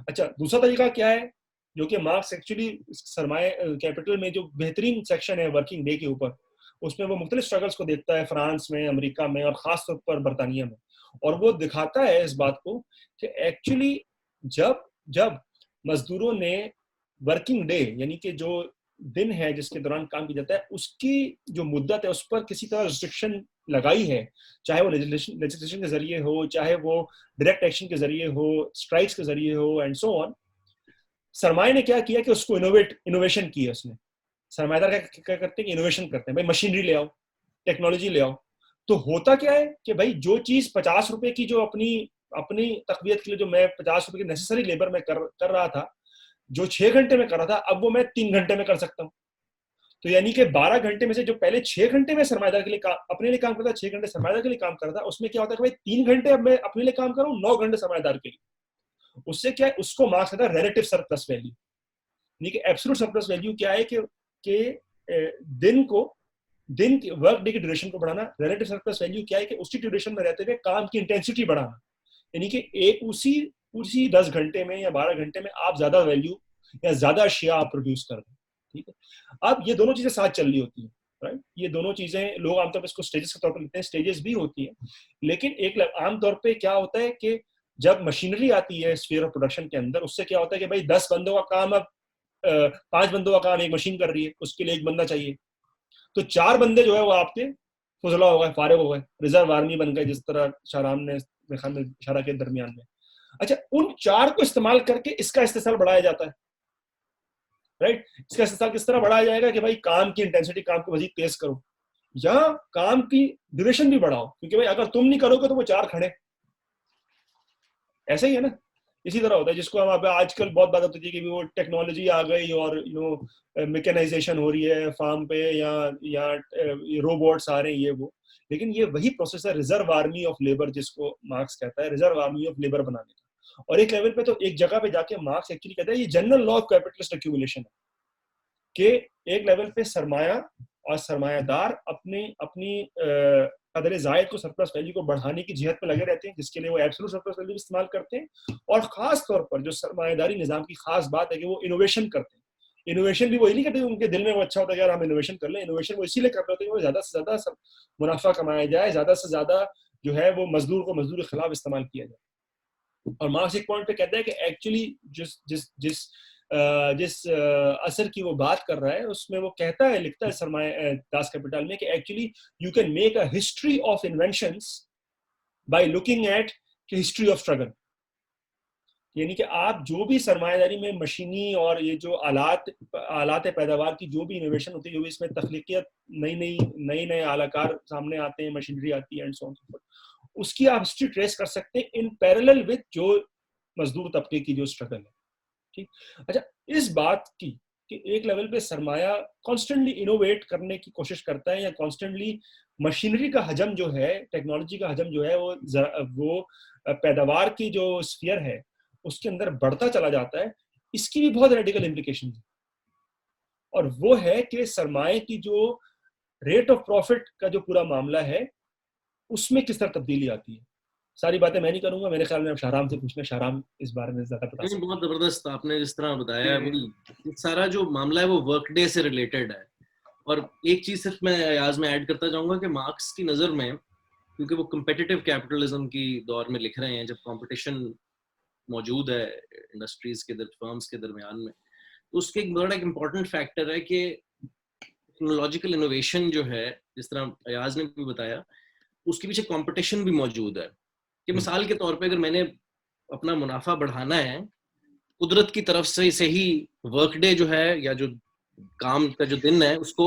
अच्छा, दूसरा तरीका क्या है जो कि मार्क्स एक्चुअली सरमाए कैपिटल में जो बेहतरीन सेक्शन है वर्किंग डे के ऊपर, उसमें वो मुख्तलिफ स्ट्रगल्स को देखता है, फ्रांस में, अमेरिका में, और खास तौर पर बरतानिया में, और वो दिखाता है इस बात को कि एक्चुअली जब मजदूरों ने वर्किंग डे, यानी कि जो दिन है जिसके दौरान काम किया जाता है, उसकी जो मुद्दत है उस पर किसी तरह रिस्ट्रिक्शन लगाई है, चाहे वो लेजिस्लेशन के जरिए हो, चाहे वो डायरेक्ट एक्शन के जरिए हो, स्ट्राइक्स के जरिए हो, एंड सो ऑन। सरमाए ने क्या किया कि उसको इनोवेशन की है उसने। सरमाएदार क्या करते हैं कि इनोवेशन करते हैं, भाई मशीनरी ले आओ, टेक्नोलॉजी ले आओ, तो होता क्या है कि भाई जो चीज 50 रुपए की, जो अपनी अपनी तकवीत के लिए जो मैं 50 रुपए की नेसेसरी लेबर में कर रहा था, जो 6 घंटे में कर रहा था, अब वो मैं 3 घंटे में कर सकता हूँ। तो यानी कि 12 घंटे में से जो पहले 6 घंटे में सरमायादार के लिए अपने लिए काम करता, 6 घंटे सरमायादार के लिए काम करता, उसमें क्या होता है कि भाई 3 घंटे अब मैं अपने लिए काम कर रहा हूँ, 9 घंटे सरमायादार के लिए। उससे क्या है, उसको मार्क्स करता है रिलेटिव सरप्लस वैल्यू। यानी कि एब्सोल्यूट सरप्लस वैल्यू क्या है कि दिन की वर्क डे की ड्यूरेशन को बढ़ाना। रिलेटिव सरप्लस वैल्यू क्या है कि उसी ड्यूरेशन में रहते हुए काम की इंटेंसिटी बढ़ाना। यानी कि एक उसी 10 घंटे में या 12 घंटे में आप ज्यादा वैल्यू या ज्यादा अशिया आप प्रोड्यूस कर रहे हैं। ठीक है, अब ये दोनों चीजें साथ चल रही होती हैं, राइट। ये दोनों चीजें लोग आमतौर पर इसको स्टेजेस के तौर पर लेते हैं, स्टेजेस भी होती है, लेकिन एक आमतौर पर क्या होता है कि जब मशीनरी आती है स्फीयर ऑफ प्रोडक्शन के अंदर, उससे क्या होता है कि भाई 10 बंदों का काम अब 5 बंदों का काम एक मशीन कर रही है, उसके लिए एक बंदा चाहिए। तो 4 बंदे जो है वो आपके फुजला हो गए, फारिग हो गए, रिजर्व आर्मी बन गए, जिस तरह शाहराम ने इशारा के दरमियान में। अच्छा, उन 4 को इस्तेमाल करके इसका इस्तेमाल बढ़ाया जाता है, राइट। इसका इस्तेमाल किस तरह बढ़ाया जाएगा कि भाई काम की इंटेंसिटी, काम को मजीद तेज करो, या काम की ड्यूरेशन भी बढ़ाओ, क्योंकि भाई अगर तुम नहीं करोगे तो वो 4 खड़े। ऐसा ही है ना, इसी तरह होता है। जिसको हम आजकल बहुत बात होती है कि वो टेक्नोलॉजी आ गई और मैकेनाइजेशन हो रही है फार्म पे, या रोबोट्स आ रहे हैं, ये वो, लेकिन ये वही प्रोसेस है रिजर्व आर्मी ऑफ लेबर, जिसको मार्क्स कहता है रिजर्व आर्मी ऑफ लेबर बनाने का। और एक लेवल पे तो एक जगह पे जाके मार्क्स एक्चुअली कहता है ये general law of capitalist accumulation है, कि एक लेवल पे सरमाया और सरमायादार अपनी कदर जायद को, सरप्लस वैल्यू को बढ़ाने की जिहद में लगे रहते हैं, जिसके लिए वो एब्सोल्यूट सरप्लस वैल्यू इस्तेमाल करते हैं। और खास तौर पर जो सरमायादारी निजाम की खास बात है कि वो इनोवेशन करते हैं। इनोवेशन भी वो नहीं करते उनके दिल में वो अच्छा होता है यार हम इनोवेशन कर लें, इनोवेशन वो इसीलिए कर रहे होते हैं कि वो ज्यादा से ज्यादा मुनाफा कमाया जाए, ज्यादा से ज्यादा जो है वो मजदूर को मजदूर के खिलाफ इस्तेमाल किया जाए। और मार्क्स एक पॉइंट पे कहता है कि एक्चुअली जिस असर की वो बात कर रहा है, उसमें वो कहता है, लिखता है सरमाया दास कैपिटल में, कि actually you can make a history of inventions by looking at history of struggle. यानी कि आप जो भी सरमायादारी में मशीनी और ये जो आलात पैदावार की जो भी इनोवेशन होती है, जो भी इसमें तख्लीकियत, नए आलाकार सामने आते हैं, मशीनरी आती है and so on so fourth, उसकी आप हिस्ट्री ट्रेस कर सकते हैं इन पैरेलल विद जो मजदूर तबके की जो स्ट्रगल है। ठीक, अच्छा, इस बात की कि एक लेवल पे सरमाया कॉन्स्टेंटली इनोवेट करने की कोशिश करता है, या कॉन्स्टेंटली मशीनरी का हजम जो है, टेक्नोलॉजी का हजम जो है, वो पैदावार की जो स्फीयर है उसके अंदर बढ़ता चला जाता है, इसकी भी बहुत रेडिकल इम्प्लीकेशन है। और वो है कि सरमाए की जो रेट ऑफ प्रॉफिट का जो पूरा मामला है, उसमें किस तरह तब्दीली आती है। सारी बातें मैं नहीं करूंगा, मेरे ख्याल में अब शाहराम से पूछना, शाहराम इस बारे में ज्यादा बता सकते हैं। बहुत जबरदस्त आपने जिस तरह बताया है, वो सारा जो मामला है वो वर्क डे से रिलेटेड है। और एक चीज सिर्फ मैं आज में ऐड करता जाऊंगा कि मार्क्स की नजर में, क्योंकि वो कम्पिटिटिव कैपिटलिज्म की दौर में लिख रहे हैं, जब कंपटीशन मौजूद है इंडस्ट्रीज के फर्म्स के दरमियान में, तो उसके एक बड़ा इम्पोर्टेंट फैक्टर है कि टेक्नोलॉजिकल इनोवेशन जो है, जिस तरह अयाज ने भी बताया, उसके पीछे कंपटीशन भी मौजूद है। कि मिसाल के तौर पे अगर मैंने अपना मुनाफा बढ़ाना है, कुदरत की तरफ से ही वर्क डे जो है या जो काम का जो दिन है उसको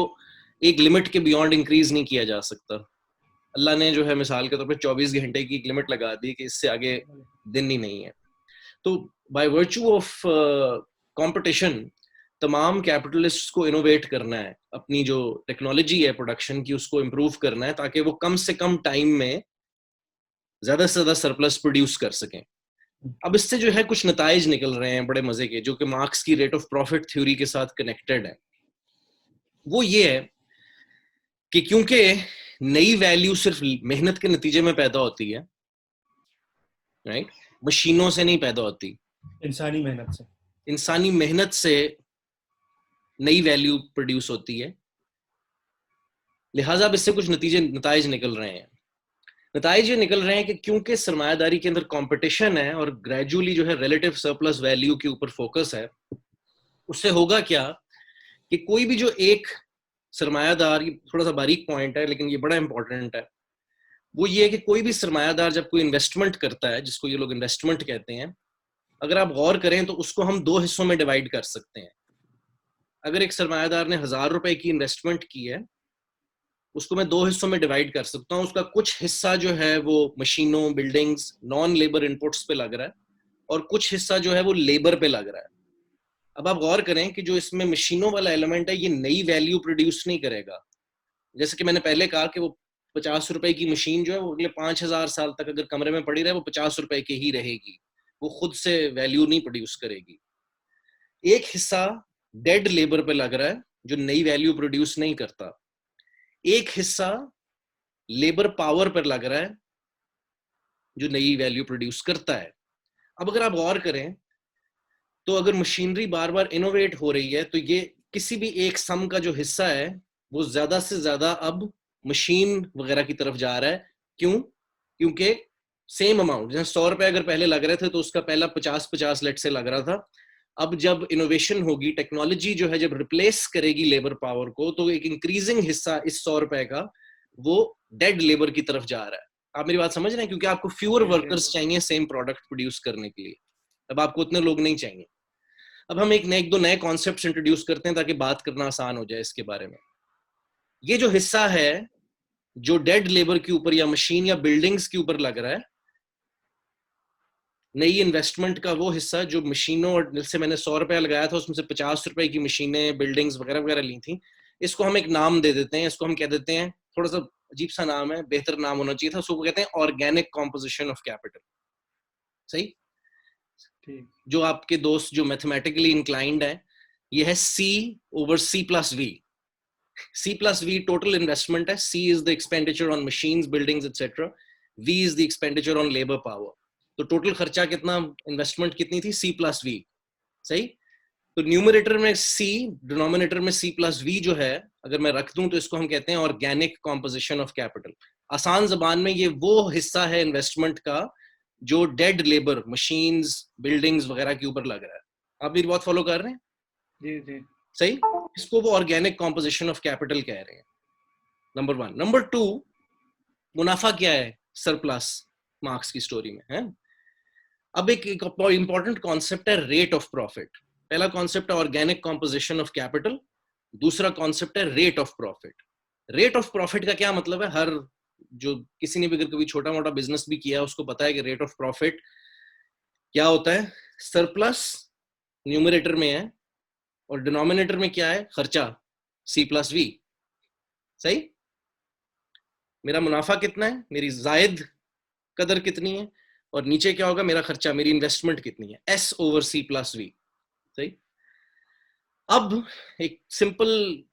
एक लिमिट के बियॉन्ड इंक्रीज नहीं किया जा सकता। अल्लाह ने जो है मिसाल के तौर पे 24 घंटे की एक लिमिट लगा दी कि इससे आगे दिन ही नहीं है। तो बाय वर्च्यू ऑफ कंपटीशन तमाम कैपिटलिस्ट को इनोवेट करना है, अपनी जो टेक्नोलॉजी है प्रोडक्शन की उसको इम्प्रूव करना है, ताकि वो कम से कम टाइम में ज्यादा से ज्यादा सरप्लस प्रोड्यूस कर सकें। अब इससे जो है कुछ नताइज निकल रहे हैं बड़े मजे के, जो कि मार्क्स की रेट ऑफ प्रॉफिट थ्योरी के साथ कनेक्टेड है। वो ये है कि क्योंकि नई वैल्यू सिर्फ मेहनत के नतीजे में पैदा होती है, राइट, मशीनों से नहीं पैदा होती, इंसानी मेहनत से नई वैल्यू प्रोड्यूस होती है। लिहाजा अब इससे कुछ नताइज निकल रहे हैं। नताइज ये निकल रहे हैं कि क्योंकि सरमायादारी के अंदर कंपटीशन है और ग्रेजुअली जो है रिलेटिव सरप्लस वैल्यू के ऊपर फोकस है, उससे होगा क्या कि कोई भी जो एक सरमायादार, ये थोड़ा सा बारीक पॉइंट है लेकिन ये बड़ा इंपॉर्टेंट है, वो ये है कि कोई भी सरमायादार जब कोई इन्वेस्टमेंट करता है, जिसको ये लोग इन्वेस्टमेंट कहते हैं, अगर आप गौर करें तो उसको हम 2 हिस्सों में डिवाइड कर सकते हैं। अगर एक सरमायादार ने 1000 रुपए की इन्वेस्टमेंट की है, उसको मैं दो हिस्सों में डिवाइड कर सकता हूँ। उसका कुछ हिस्सा जो है वो मशीनों, बिल्डिंग्स, नॉन लेबर इनपुट्स पे लग रहा है, और कुछ हिस्सा जो है वो लेबर पे लग रहा है। अब आप गौर करें कि जो इसमें मशीनों वाला एलिमेंट है ये नई वैल्यू प्रोड्यूस नहीं करेगा। जैसे कि मैंने पहले कहा कि वो 50 रुपए की मशीन जो है वो अगले 5000 साल तक अगर कमरे में पड़ी रहे वो 50 रुपए की ही रहेगी, वो खुद से वैल्यू नहीं प्रोड्यूस करेगी। एक हिस्सा डेड लेबर पे लग रहा है जो नई वैल्यू प्रोड्यूस नहीं करता, एक हिस्सा लेबर पावर पर लग रहा है जो नई वैल्यू प्रोड्यूस करता है। अब अगर आप गौर करें तो अगर मशीनरी बार बार इनोवेट हो रही है तो ये किसी भी एक सम का जो हिस्सा है वो ज्यादा से ज्यादा अब मशीन वगैरह की तरफ जा रहा है। क्यों? क्योंकि सेम अमाउंट, जैसे 100 रुपए अगर पहले लग रहे थे तो उसका पहला 50-50 लेट से लग रहा था। अब जब इनोवेशन होगी, टेक्नोलॉजी जो है जब रिप्लेस करेगी लेबर पावर को, तो एक इंक्रीजिंग हिस्सा इस 100 रुपए का वो डेड लेबर की तरफ जा रहा है। आप मेरी बात समझ रहे हैं? क्योंकि आपको फ्यूअर वर्कर्स चाहिए सेम प्रोडक्ट प्रोड्यूस करने के लिए, अब आपको उतने लोग नहीं चाहिए। अब हम एक दो नए कॉन्सेप्ट्स इंट्रोड्यूस करते हैं ताकि बात करना आसान हो जाए इसके बारे में। ये जो हिस्सा है जो डेड लेबर के ऊपर या मशीन या बिल्डिंग्स के ऊपर लग रहा है, नई इन्वेस्टमेंट का वो हिस्सा जो मशीनों, और जैसे मैंने 100 रुपया लगाया था उसमें से 50 रुपए की मशीनें, बिल्डिंग्स वगैरह वगैरह ली थी, इसको हम एक नाम दे देते हैं। इसको हम कह देते हैं, थोड़ा सा अजीब सा नाम है, बेहतर नाम होना चाहिए था, उसको कहते हैं ऑर्गेनिक कॉम्पोजिशन ऑफ कैपिटल। सही? जो आपके दोस्त जो मैथमेटिकली इंक्लाइंड है, ये है C/C+V। C+V टोटल इन्वेस्टमेंट है, C is the expenditure on machines, buildings etcetera, V is the expenditure on labour power. तो टोटल खर्चा कितना, इन्वेस्टमेंट कितनी थी? C+V। सही? तो न्यूमरेटर में C, डिनोमिनेटर में C+V जो है अगर मैं रख दूं तो इसको हम कहते हैं ऑर्गेनिक कॉम्पोजिशन ऑफ कैपिटल। आसान जबान में ये वो हिस्सा है इन्वेस्टमेंट का जो डेड लेबर, मशीन्स, बिल्डिंग्स वगैरह के ऊपर लग रहा है। आप मेरी बात फॉलो कर रहे हैं? जी जी। सही? इसको वो ऑर्गेनिक कॉम्पोजिशन ऑफ कैपिटल कह रहे हैं, नंबर 1। नंबर 2, मुनाफा क्या है सरप्लस मार्क्स की स्टोरी में है। अब एक इंपॉर्टेंट कॉन्सेप्ट है रेट ऑफ प्रॉफिट। पहला कॉन्सेप्ट है ऑर्गेनिक कॉम्पोजिशन ऑफ कैपिटल, दूसरा कॉन्सेप्ट है rate of profit. Rate of profit का क्या मतलब है? हर जो किसी ने भी अगर कभी छोटा मोटा बिजनेस भी किया उसको पता है कि रेट ऑफ प्रॉफिट क्या होता है। सरप्लस न्यूमरेटर में है और डिनोमिनेटर में क्या है? खर्चा, C+V। सही? मेरा मुनाफा कितना है, मेरी जायद कदर कितनी है, और नीचे क्या होगा? मेरा खर्चा, मेरी इन्वेस्टमेंट कितनी है, S/C+V। सही? अब एक सिंपल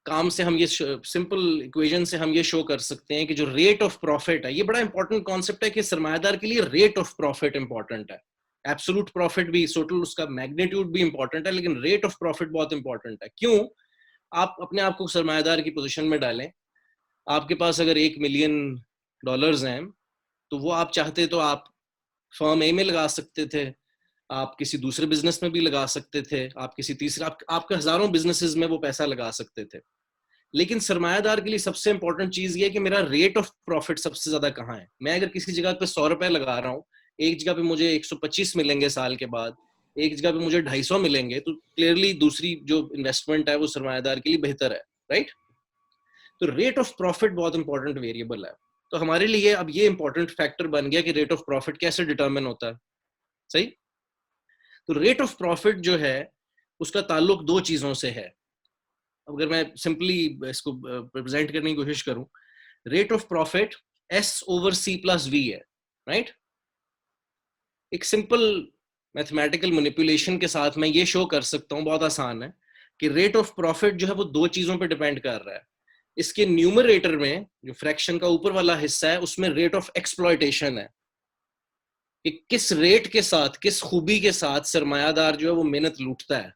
काम से हम ये, सिंपल इक्वेशन से हम ये शो कर सकते हैं कि जो रेट ऑफ प्रॉफिट है, ये बड़ा इंपॉर्टेंट कॉन्सेप्ट है कि सरमायादार के लिए रेट ऑफ प्रॉफिट इंपॉर्टेंट है। एब्सोल्यूट प्रॉफिट भी, टोटल उसका मैग्नीट्यूड भी इंपॉर्टेंट है, लेकिन रेट ऑफ प्रॉफिट बहुत इंपॉर्टेंट है। क्यों? आप अपने आप को सरमायादार की पोजीशन में डालें। आपके पास अगर $1 मिलियन हैं तो वो आप चाहते तो आप फर्म ए में लगा सकते थे, आप किसी दूसरे बिजनेस में भी लगा सकते थे, आप किसी तीसरे, आपके हजारों बिजनेसेस में वो पैसा लगा सकते थे। लेकिन सरमायादार के लिए सबसे इंपॉर्टेंट चीज ये है कि मेरा रेट ऑफ प्रॉफिट सबसे ज्यादा कहाँ है। मैं अगर किसी जगह पे 100 रुपए लगा रहा हूँ, एक जगह पे मुझे 125 मिलेंगे साल के बाद, एक जगह पे मुझे 250 मिलेंगे, तो क्लियरली दूसरी जो इन्वेस्टमेंट है वो सरमायादार के लिए बेहतर है। राइट? तो रेट ऑफ प्रॉफिट बहुत इंपॉर्टेंट वेरिएबल है। तो हमारे लिए अब ये इंपॉर्टेंट फैक्टर बन गया कि रेट ऑफ प्रॉफिट कैसे डिटरमिन होता है। सही? तो रेट ऑफ प्रॉफिट जो है उसका ताल्लुक दो चीजों से है। अगर मैं सिंपली इसको रिप्रेजेंट करने की कोशिश करूं, रेट ऑफ प्रॉफिट S/C+V है। राइट? एक सिंपल मैथमेटिकल मैनिपुलेशन के साथ मैं ये शो कर सकता हूं, बहुत आसान है, कि रेट ऑफ प्रॉफिट जो है वो दो चीजों पे डिपेंड कर रहा है। इसके न्यूमरेटर में जो फ्रैक्शन का ऊपर वाला हिस्सा है उसमें रेट ऑफ एक्सप्लॉयटेशन है, कि किस रेट के साथ, किस खूबी के साथ सरमायादार जो है वो मेहनत लूटता है।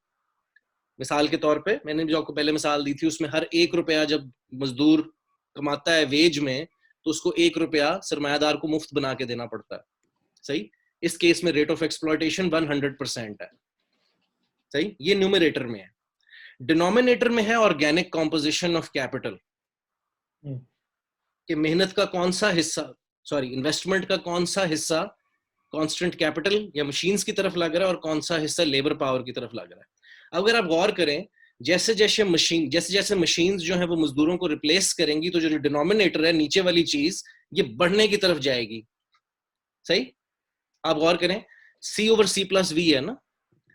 मिसाल के तौर पे मैंने जो आपको पहले मिसाल दी थी, उसमें हर $1 जब मजदूर कमाता है वेज में तो उसको $1 सरमायादार को मुफ्त बना के देना पड़ता है। सही? इस केस में रेट ऑफ एक्सप्लॉयटेशन 100% है। सही? ये न्यूमरेटर में है। डिनोमिनेटर में है ऑर्गेनिक कॉम्पोजिशन ऑफ कैपिटल, कि मेहनत का कौन सा हिस्सा, इन्वेस्टमेंट का कौन सा हिस्सा कांस्टेंट कैपिटल या मशीन्स की तरफ लग रहा है और कौन सा हिस्सा लेबर पावर की तरफ लग रहा है। अगर आप गौर करें जैसे जैसे मशीन्स जो है वो मजदूरों को रिप्लेस करेंगी, तो जो डिनोमिनेटर है नीचे वाली चीज ये बढ़ने की तरफ जाएगी। सही? आप गौर करें, C/C+V है ना,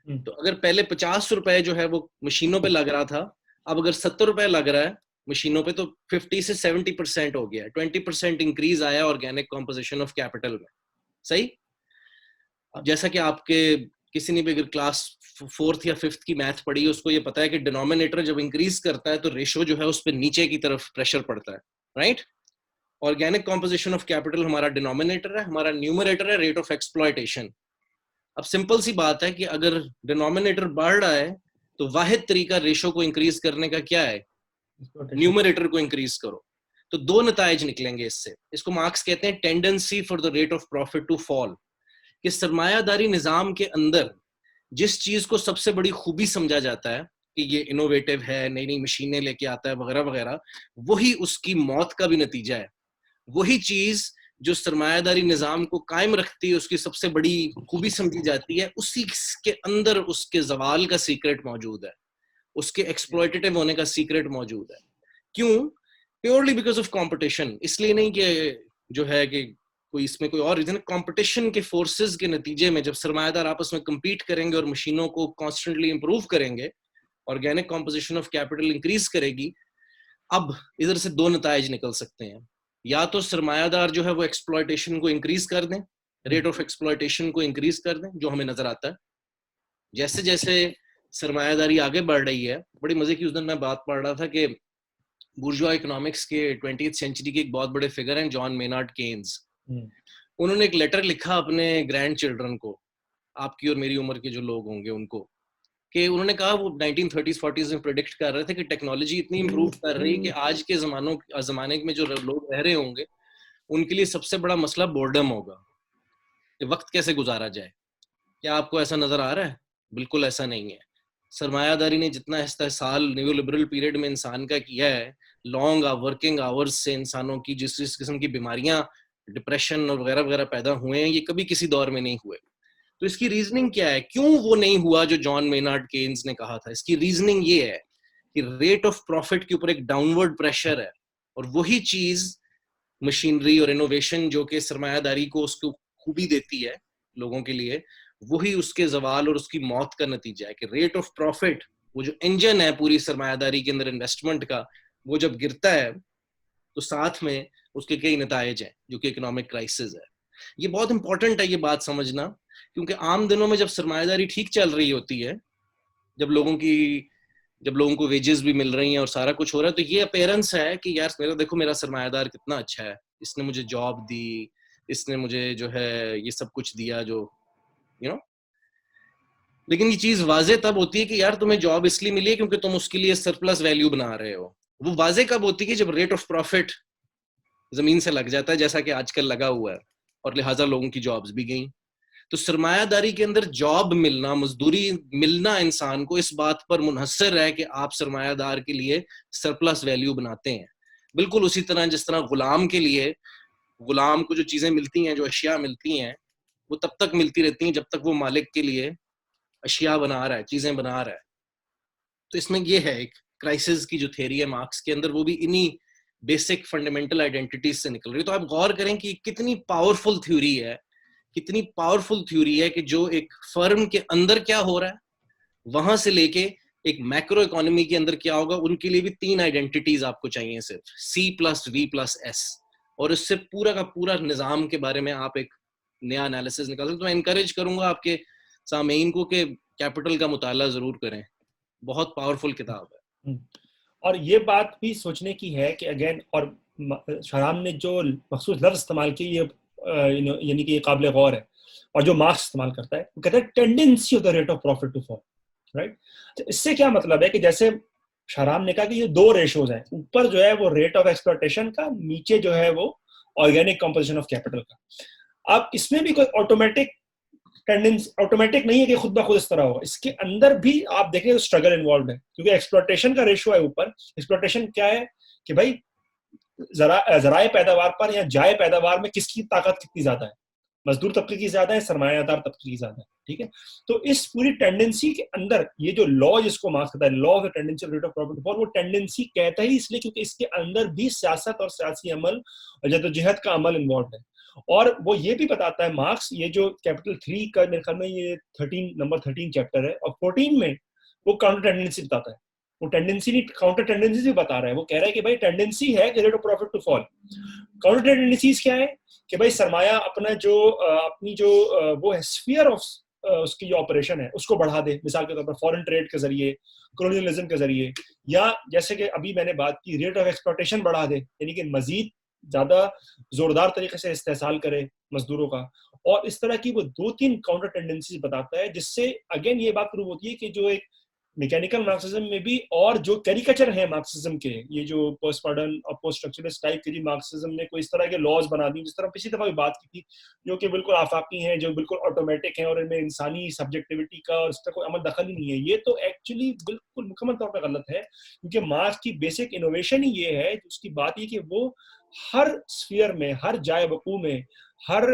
तो अगर पहले 50 रुपए जो है वो मशीनों पे लग रहा था, अब अगर 70 रुपए लग रहा है मशीनों पे, तो 50 से 70% हो गया, 20% इंक्रीज आया ऑर्गेनिक कॉम्पोजिशन ऑफ कैपिटल में। सही? जैसा कि आपके किसी ने भी अगर क्लास 4th या 5th की मैथ पढ़ी है, उसको ये पता है कि डिनोमिनेटर जब इंक्रीज करता है तो रेशो जो है उस पर नीचे की तरफ प्रेशर पड़ता है, right? Organic composition of capital हमारा डिनोमिनेटर है, हमारा न्यूमरेटर है रेट ऑफ एक्सप्लॉयटेशन। अब सिंपल सी बात है कि अगर डिनोमिनेटर बढ़ रहा है तो वाहिद तरीका रेशो को इंक्रीज करने का क्या है? न्यूमरेटर को इंक्रीज करो। तो दो नताइज निकलेंगे इससे। इसको मार्क्स कहते हैं tendency for the rate of profit to fall, कि सरमायादारी निजाम के अंदर जिस चीज को सबसे बड़ी खूबी समझा जाता है कि ये इनोवेटिव है, नई नई मशीनें लेके आता है वगैरह वगैरह, वही उसकी मौत का भी नतीजा है। वही चीज जो सरमायादारी निजाम को कायम रखती है, उसकी सबसे बड़ी खूबी समझी जाती है, उसी के अंदर उसके जवाल का सीक्रेट मौजूद है, उसके एक्सप्लॉयटेटिव होने का सीक्रेट मौजूद है। क्यों? Purely because of competition. इसलिए नहीं कि जो है कि कोई इसमें कोई और रीजन, कंपटीशन के फोर्सेस के नतीजे में जब सरमायादार आपस में compete करेंगे और मशीनों को कॉन्स्टेंटली इंप्रूव करेंगे, organic composition of capital increase करेगी। अब इधर से दो नताइज निकल सकते हैं, या तो सरमायादार जो है वो एक्सप्लॉयटेशन को इंक्रीज कर दें, रेट ऑफ एक्सप्लॉयटेशन को इंक्रीज कर दें, जो हमें नजर आता है जैसे जैसे सरमायादारी आगे बढ़ रही है। बड़ी मजे की उस दिन मैं बात पढ़ रहा था कि बुर्जुआ इकोनॉमिक्स के 20th सेंचुरी के एक बहुत बड़े फिगर हैं जॉन मेनार्ड केन्स। उन्होंने एक लेटर लिखा अपने ग्रैंड चिल्ड्रन को, आपकी और मेरी उम्र के जो लोग होंगे उनको, कि उन्होंने कहा वो 1930s 40s में प्रेडिक्ट कर रहे थे कि टेक्नोलॉजी इतनी इंप्रूव कर रही है कि आज के जमाने में जो लोग रह रहे होंगे उनके लिए सबसे बड़ा मसला बोर्डम होगा, कि वक्त कैसे गुजारा जाए। क्या आपको ऐसा नजर आ रहा है? बिल्कुल ऐसा नहीं है। सरमायादारी ने जितना इस्तेहसाल न्यू लिबरल पीरियड में इंसान का किया है, लॉन्ग वर्किंग आवर्स से इंसानों की जिस किस्म की बीमारियां, डिप्रेशन और वगैरह वगैरह पैदा हुए हैं, ये कभी किसी दौर में नहीं हुए। तो इसकी रीजनिंग क्या है? क्यों वो नहीं हुआ जो जॉन मेनार्ड केन्स ने कहा था? इसकी रीजनिंग ये है कि रेट ऑफ प्रॉफिट के ऊपर एक डाउनवर्ड प्रेशर है, और वही चीज मशीनरी और इनोवेशन जो कि सरमायादारी को उसको खूबी देती है लोगों के लिए, वही उसके जवाल और उसकी मौत का नतीजा है। कि रेट ऑफ प्रॉफिट, वो जो इंजन है पूरी सरमायादारी के अंदर इन्वेस्टमेंट का, वो जब गिरता है तो साथ में उसके कई नताइज हैं जो कि इकोनॉमिक क्राइसिस है। ये बहुत इंपॉर्टेंट है ये बात समझना, क्योंकि आम दिनों में जब सरमायादारी ठीक चल रही होती है, जब लोगों को वेजेस भी मिल रही हैं और सारा कुछ हो रहा है, तो ये अपीयरेंस है कि यार मेरा सरमायादार कितना अच्छा है, इसने मुझे जॉब दी, इसने मुझे जो है ये सब कुछ दिया जो लेकिन ये चीज वाजे तब होती है कि यार तुम्हें जॉब इसलिए मिली है क्योंकि तुम उसके लिए सरप्लस वैल्यू बना रहे हो। वो वाजे कब होती है? जब रेट ऑफ प्रॉफिट जमीन से लग जाता है, जैसा कि आजकल लगा हुआ है, और लिहाजा लोगों की जॉब्स भी गई। तो सरमायादारी के अंदर जॉब मिलना, मजदूरी मिलना इंसान को इस बात पर मुनहसर है कि आप सरमायादार के लिए सरप्लस वैल्यू बनाते हैं। बिल्कुल उसी तरह जिस तरह गुलाम के लिए, गुलाम को जो चीजें मिलती हैं, जो अशिया मिलती हैं, वो तब तक मिलती रहती हैं जब तक वो मालिक के लिए अशिया बना रहा है, चीजें बना रहा है। तो इसमें ये है एक क्राइसिस की जो थ्योरी है मार्क्स के अंदर, वो भी इन्हीं बेसिक फंडामेंटल आइडेंटिटीज से निकल रही है। तो आप गौर करें कि कितनी पावरफुल थ्योरी है, कितनी पावरफुल थ्योरी है कि जो एक फर्म के अंदर क्या हो रहा है, वहां से लेके एक मैक्रो इकोनॉमी के अंदर क्या होगा, उनके लिए भी 3 आइडेंटिटीज आपको चाहिए, सिर्फ C+V+S, और इससे पूरा का पूरा निजाम के बारे में आप एक नया एनालिसिस निकाल सकते। तो मैं इनकरेज करूंगा आपके सामीन को कि कैपिटल का मुताला जरूर करें, बहुत पावरफुल किताब है। और ये बात भी सोचने की है कि अगेन, और शहराम ने जो मखसूस लफ्ज इस्तेमाल की, ये यानी कि ये काबिल गौर है, और जो मार्क्स इस्तेमाल करता है वो कहता है tendency of the rate of profit to fall, right. तो इससे क्या मतलब है कि जैसे शहराम ने कहा कि ये 2 रेशोज हैं, ऊपर जो है वो रेट ऑफ एक्सप्लॉयटेशन का, नीचे जो है वो ऑर्गेनिक कंपोजिशन ऑफ कैपिटल का। अब इसमें भी कोई ऑटोमेटिक टेंडेंसी, ऑटोमेटिक नहीं है कि खुद ब खुद इस तरह होगा, इसके अंदर भी आप देखें तो स्ट्रगल इन्वॉल्व है, क्योंकि एक्सप्लॉयटेशन का रेशो है ऊपर। एक्सप्लॉयटेशन क्या है कि भाई जराए पैदावार पर या जाए पैदावार में किसकी ताकत कितनी ज्यादा है, मजदूर तबके की ज्यादा है, सरमायादार तबके की ज्यादा है, ठीक है। तो इस पूरी टेंडेंसी के अंदर ये जो लॉ जिसको मार्क्स कहता है, law of the tendency of rate of profit to fall, वो टेंडेंसी कहता ही इसलिए क्योंकि इसके अंदर भी सियासत और सियासी अमल और जद्दोजहद का अमल इन्वॉल्व है। और वो ये भी बताता है मार्क्स, ये जो कैपिटल 3 का मेरे ख्याल में ये नंबर 13 चैप्टर है, और 14 में वो काउंटर टेंडेंसी बताता है। वो टेंडेंसी नहीं, काउंटर टेंडेंसी भी बता रहा है। वो कह रहा है कि भाई टेंडेंसी है कि rate of profit to fall. Counter tendencies क्या है कि भाई सरमाया अपना जो अपनी जो वो है स्फीयर ऑफ उसकी जो ऑपरेशन है उसको बढ़ा दे, मिसाल के तौर पर फॉरेन ट्रेड के जरिए, कॉलोनियलिज्म के जरिए, या जैसे कि अभी मैंने बात की रेट ऑफ एक्सप्लॉयटेशन बढ़ा दे, यानी कि मजीद ज्यादा जोरदार तरीके से इस्तेसाल करे मजदूरों का। और इस तरह की वो 2-3 काउंटर टेंडेंसीज बताता है, जिससे अगेन ये बात प्रूव होती है कि जो एक मैकेनिकल मार्क्सिज्म में भी और जो कैरिकेचर है मार्क्सिज्म के, ये जो पोस्ट मॉडर्न और पोस्ट स्ट्रक्चरलिस्ट टाइप के, जी मार्क्सिज्म ने कोई इस तरह के लॉज बना दी, जिस तरह पिछली दफा भी बात की थी, जो कि बिल्कुल आफाकी हैं, जो बिल्कुल ऑटोमेटिक हैं और इनमें इंसानी सब्जेक्टिविटी का और इसका कोई अमल दखल ही नहीं है। ये तो एक्चुअली बिल्कुल मुकम्मल तौर पर गलत है, क्योंकि मार्क्स की बेसिक इनोवेशन ही ये है, उसकी बात ये कि वो हर स्फीयर में, हर जाय वकू में, हर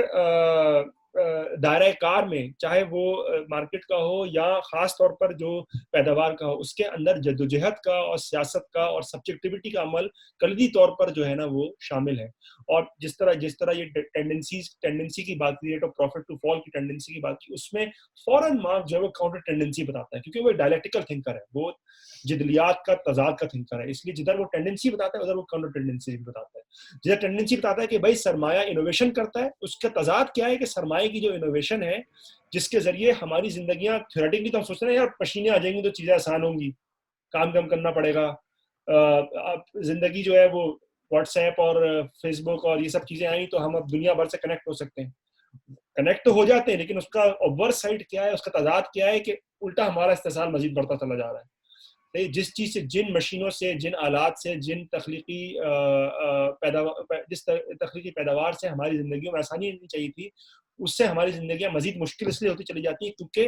दायरा कार में, चाहे वो मार्केट का हो या खास तौर पर जो पैदावार का हो, उसके अंदर जद्दोजहद का और सियासत का और सब्जेक्टिविटी का अमल कलदी तौर पर जो है ना वो शामिल है। और जिस तरह ये टेंडेंसी की बात की, rate of profit to fall की टेंडेंसी की बात की, उसमें फॉरन मार्क जो है वो काउंटर टेंडेंसी बताता है, क्योंकि वो डायलेक्टिकल थिंकर है, वो जिदलियात का तजाद का थिंकर है। इसलिए जिधर वो टेंडेंसी बताता है उधर वो काउंटर टेंडेंसी भी बताता है। जिधर टेंडेंसी बताता है कि भाई सरमाया इनोवेशन करता है, उसका तजाद क्या है कि सरमाया की जो इनोवेशन है, जिसके जरिए हमारी जिंदगियां थ्योरेटिकली तो हम सोचते हैं यार पसीने आ जाएंगी तो चीजें आसान होंगी, काम कम करना पड़ेगा, जिंदगी जो है वो व्हाट्सएप और फेसबुक और ये सब चीजें आई तो हम अब दुनिया भर से कनेक्ट हो सकते हैं। कनेक्ट तो हो जाते हैं, लेकिन उसका ऑब्वर्स साइड क्या है, उसका तजाद क्या है कि उल्टा हमारा इस्तेसाल मजीद बढ़ता चला जा रहा है। जिस चीज से, जिन मशीनों से, जिन आलात से, जिन तख्लीकी पैदावार से हमारी जिंदगियों में आसानी आनी चाहिए थी, उससे हमारी जिंदगियां मजीद मुश्किल इसलिए होती चली जाती है क्योंकि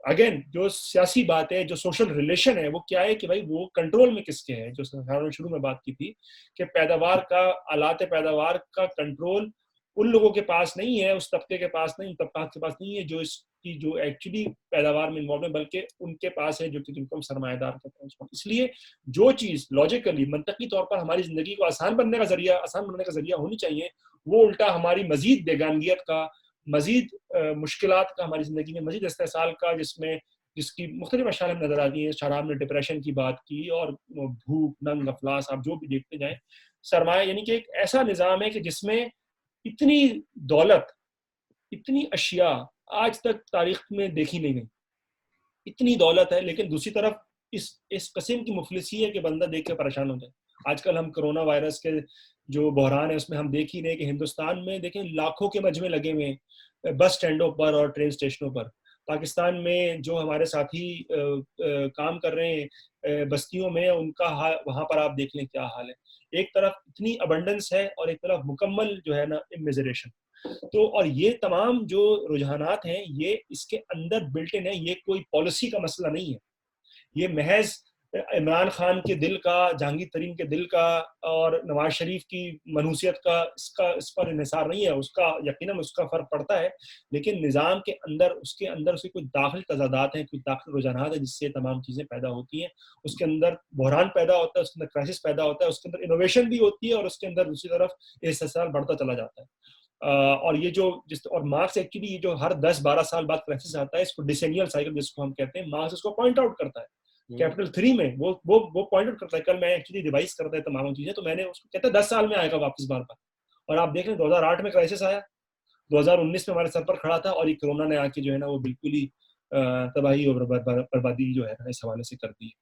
अगेन जो सियासी बात है, जो सोशल रिलेशन है, वो क्या है कि भाई वो कंट्रोल में किसके है। जो शुरू में बात की थी कि पैदावार का, आलात पैदावार का कंट्रोल उन लोगों के पास नहीं है, उस तबके के पास नहीं, तबकात के पास नहीं है जो इसकी जो एक्चुअली पैदावार में इन्वॉल्व है, बल्कि उनके पास है जो कि जिनको हम सरमायादार कहते हैं। इसलिए जो चीज लॉजिकली मंतकी तौर पर हमारी जिंदगी को आसान बनने का जरिया होनी चाहिए, वो उल्टा हमारी मजीद बेगानगियत का, मजीद मुश्किलात का, हमारी जिंदगी में मजीद इस्तेसाल का, जिसकी मुख्तलिफ अशार में नजर आती है। शराब ने डिप्रेशन की बात की, और भूख, नंग, अफलास, आप जो भी देखते जाएं, सरमाया यानी कि एक ऐसा निज़ाम है कि जिसमें इतनी दौलत, इतनी अशिया आज तक तारीख में देखी नहीं गई, इतनी दौलत है, लेकिन दूसरी तरफ इस किस्म की मुफलिसी है कि बंदा देख के परेशान हो जाए। आजकल हम कोरोना वायरस के जो बहरान है उसमें हम देख ही रहे कि हिंदुस्तान में देखें लाखों के मजमे लगे हुए हैं बस स्टैंडों पर और ट्रेन स्टेशनों पर। पाकिस्तान में जो हमारे साथी काम कर रहे हैं बस्तियों में, उनका हाल वहाँ पर आप देख लें क्या हाल है। एक तरफ इतनी अबंडेंस है और एक तरफ मुकम्मल जो है ना इमेजरेशन। तो और ये तमाम जो रुझानात हैं ये इसके अंदर बिल्ट इन है, ये कोई पॉलिसी का मसला नहीं है, ये महज इमरान खान के दिल का, जहांगीर तरीन के दिल का और नवाज शरीफ की मनहूसियत का इस पर इन्हिसार नहीं है। उसका यकीनन उसका फर्क पड़ता है, लेकिन निज़ाम के अंदर, उसके अंदर उसके कुछ दाखिल तजादात हैं, कुछ दाखिल रुझानात हैं जिससे तमाम चीज़ें पैदा होती हैं। उसके अंदर बहरान पैदा होता है, उसके अंदर क्राइसिस पैदा होता है, उसके अंदर इनोवेशन भी होती है और उसके अंदर दूसरी तरफ इस्तेसाल बढ़ता चला जाता है। और ये जो और मार्क्स एक्चुअली ये जो हर 10-12 साल बाद क्राइसिस आता है, इसको डिसेनियल साइकिल जिसको हम कहते हैं, मार्क्स इसको पॉइंट आउट करता है। कैपिटल 3 में वो पॉइंट आउट करता है। कल मैं एक्चुअली रिवाइज करता है तमाम चीजें, तो मैंने उसको कहता है 10 साल में आएगा वापस बार बार। और आप देख रहे हैं 2008 में क्राइसिस आया, 2019 में हमारे सर पर खड़ा था, और ये कोरोना ने आके जो है ना वो बिल्कुल ही तबाही और बर्बादी जो है ना इस हवाले से कर दी।